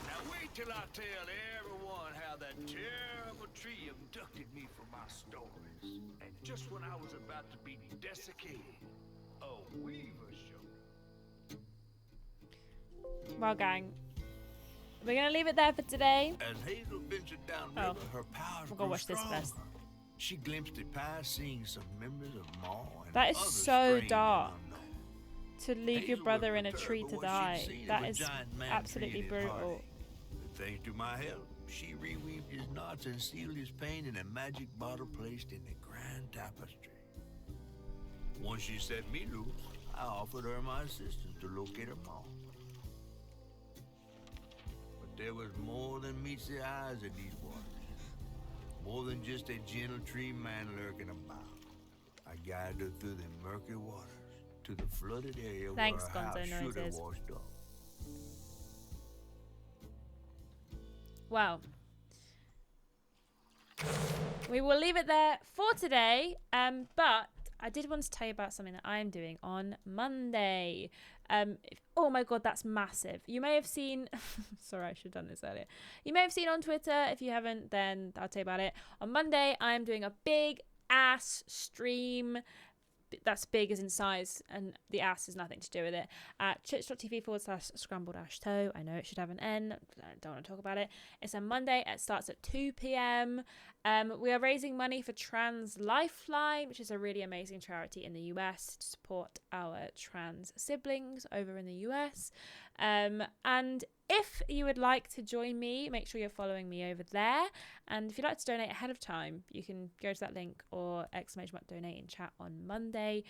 Now wait till I tell everyone how that terrible tree abducted me from my stories. And just when I was about to be desiccated, a weaver showed. Well, gang, we're gonna leave it there for today. As Hazel ventured down river, her powers we'll go watch this first. She glimpsed it past, seeing some members of Ma and That is others so strange dark. and unknown. To leave your Hazel brother was in a prepared tree for to what die. she'd seen That of a is giant man absolutely tree in his brutal. heartache. But thanks to my help, she reweaved his knots and sealed his pain in a magic bottle placed in the grand tapestry. Once she set me loose, I offered her my assistance to locate her mom. But there was more than meets the eyes in these waters. More than just a gentle tree man lurking about. I guided her through the murky waters to the flooded area Thanks, where her Gonzo house should have Noises. washed up. Well, we will leave it there for today. But I did want to tell you about something that I'm doing on Monday. Oh my god, that's massive. You may have seen sorry, I should have done this earlier. You may have seen on Twitter. If you haven't, then I'll tell you about it. On Monday, I'm doing a big ass stream. That's big as in size, and the ass has nothing to do with it. At twitch.tv/scramble-toe. I know it should have an N. I don't want to talk about it. It's a Monday. It starts at 2 p.m. We are raising money for Trans Lifeline, which is a really amazing charity in the US to support our trans siblings over in the US. And if you would like to join me, make sure you're following me over there. And if you'd like to donate ahead of time, you can go to that link or *donate in chat on Monday.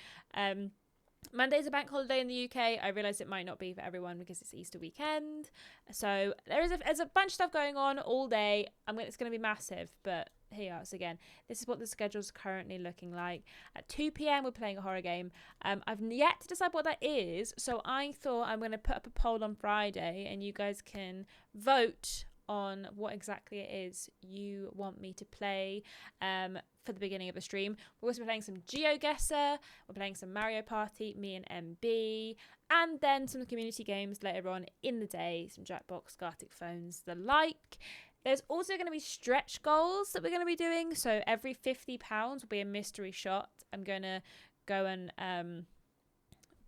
Monday's a bank holiday in the UK. I realise it might not be for everyone because it's Easter weekend. So there's a bunch of stuff going on all day. It's going to be massive, but here you are. So again, this is what the schedule's currently looking like. At 2 p.m, we're playing a horror game. I've yet to decide what that is, so I thought I'm going to put up a poll on Friday, and you guys can vote on what exactly it is you want me to play for the beginning of the stream. We're also playing some GeoGuessr, we're playing some Mario Party, me and MB, and then some community games later on in the day, some Jackbox, Gartic Phones, the like. There's also going to be stretch goals that we're going to be doing. So every £50 will be a mystery shot. I'm going to go and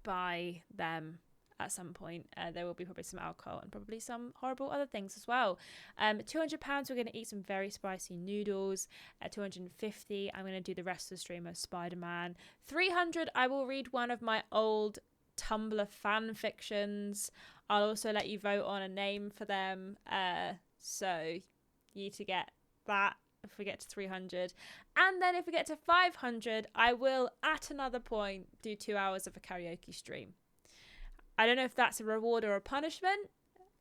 buy them at some point. There will be probably some alcohol and probably some horrible other things as well. £200, we're going to eat some very spicy noodles. At £250, I'm going to do the rest of the stream of Spider-Man. £300, I will read one of my old Tumblr fan fictions. I'll also let you vote on a name for them. So you need to get that if we get to 300. And then if we get to 500, I will at another point do 2 hours of a karaoke stream. I don't know if that's a reward or a punishment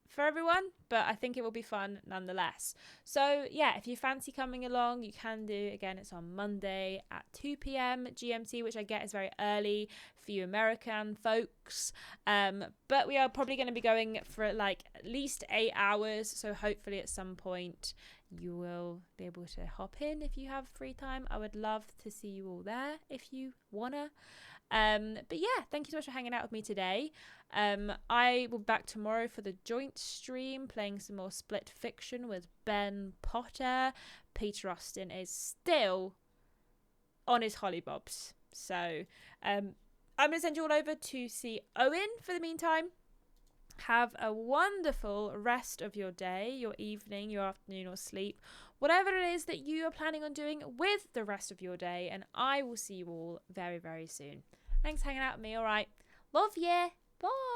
for everyone, but I think it will be fun nonetheless. So yeah, if you fancy coming along, you can do. Again, it's on Monday at 2 p.m. GMT, which I get is very early for you American folks. But we are probably going to be going for like at least 8 hours. So hopefully at some point you will be able to hop in if you have free time. I would love to see you all there if you wanna. But yeah, thank you so much for hanging out with me today. I will be back tomorrow for the joint stream, playing some more Split Fiction with Ben Potter. Peter Austin is still on his hollybobs. So I'm going to send you all over to see Owen for the meantime. Have a wonderful rest of your day, your evening, your afternoon, or sleep. Whatever it is that you are planning on doing with the rest of your day. And I will see you all very, very soon. Thanks for hanging out with me. All right. Love ya. Bye.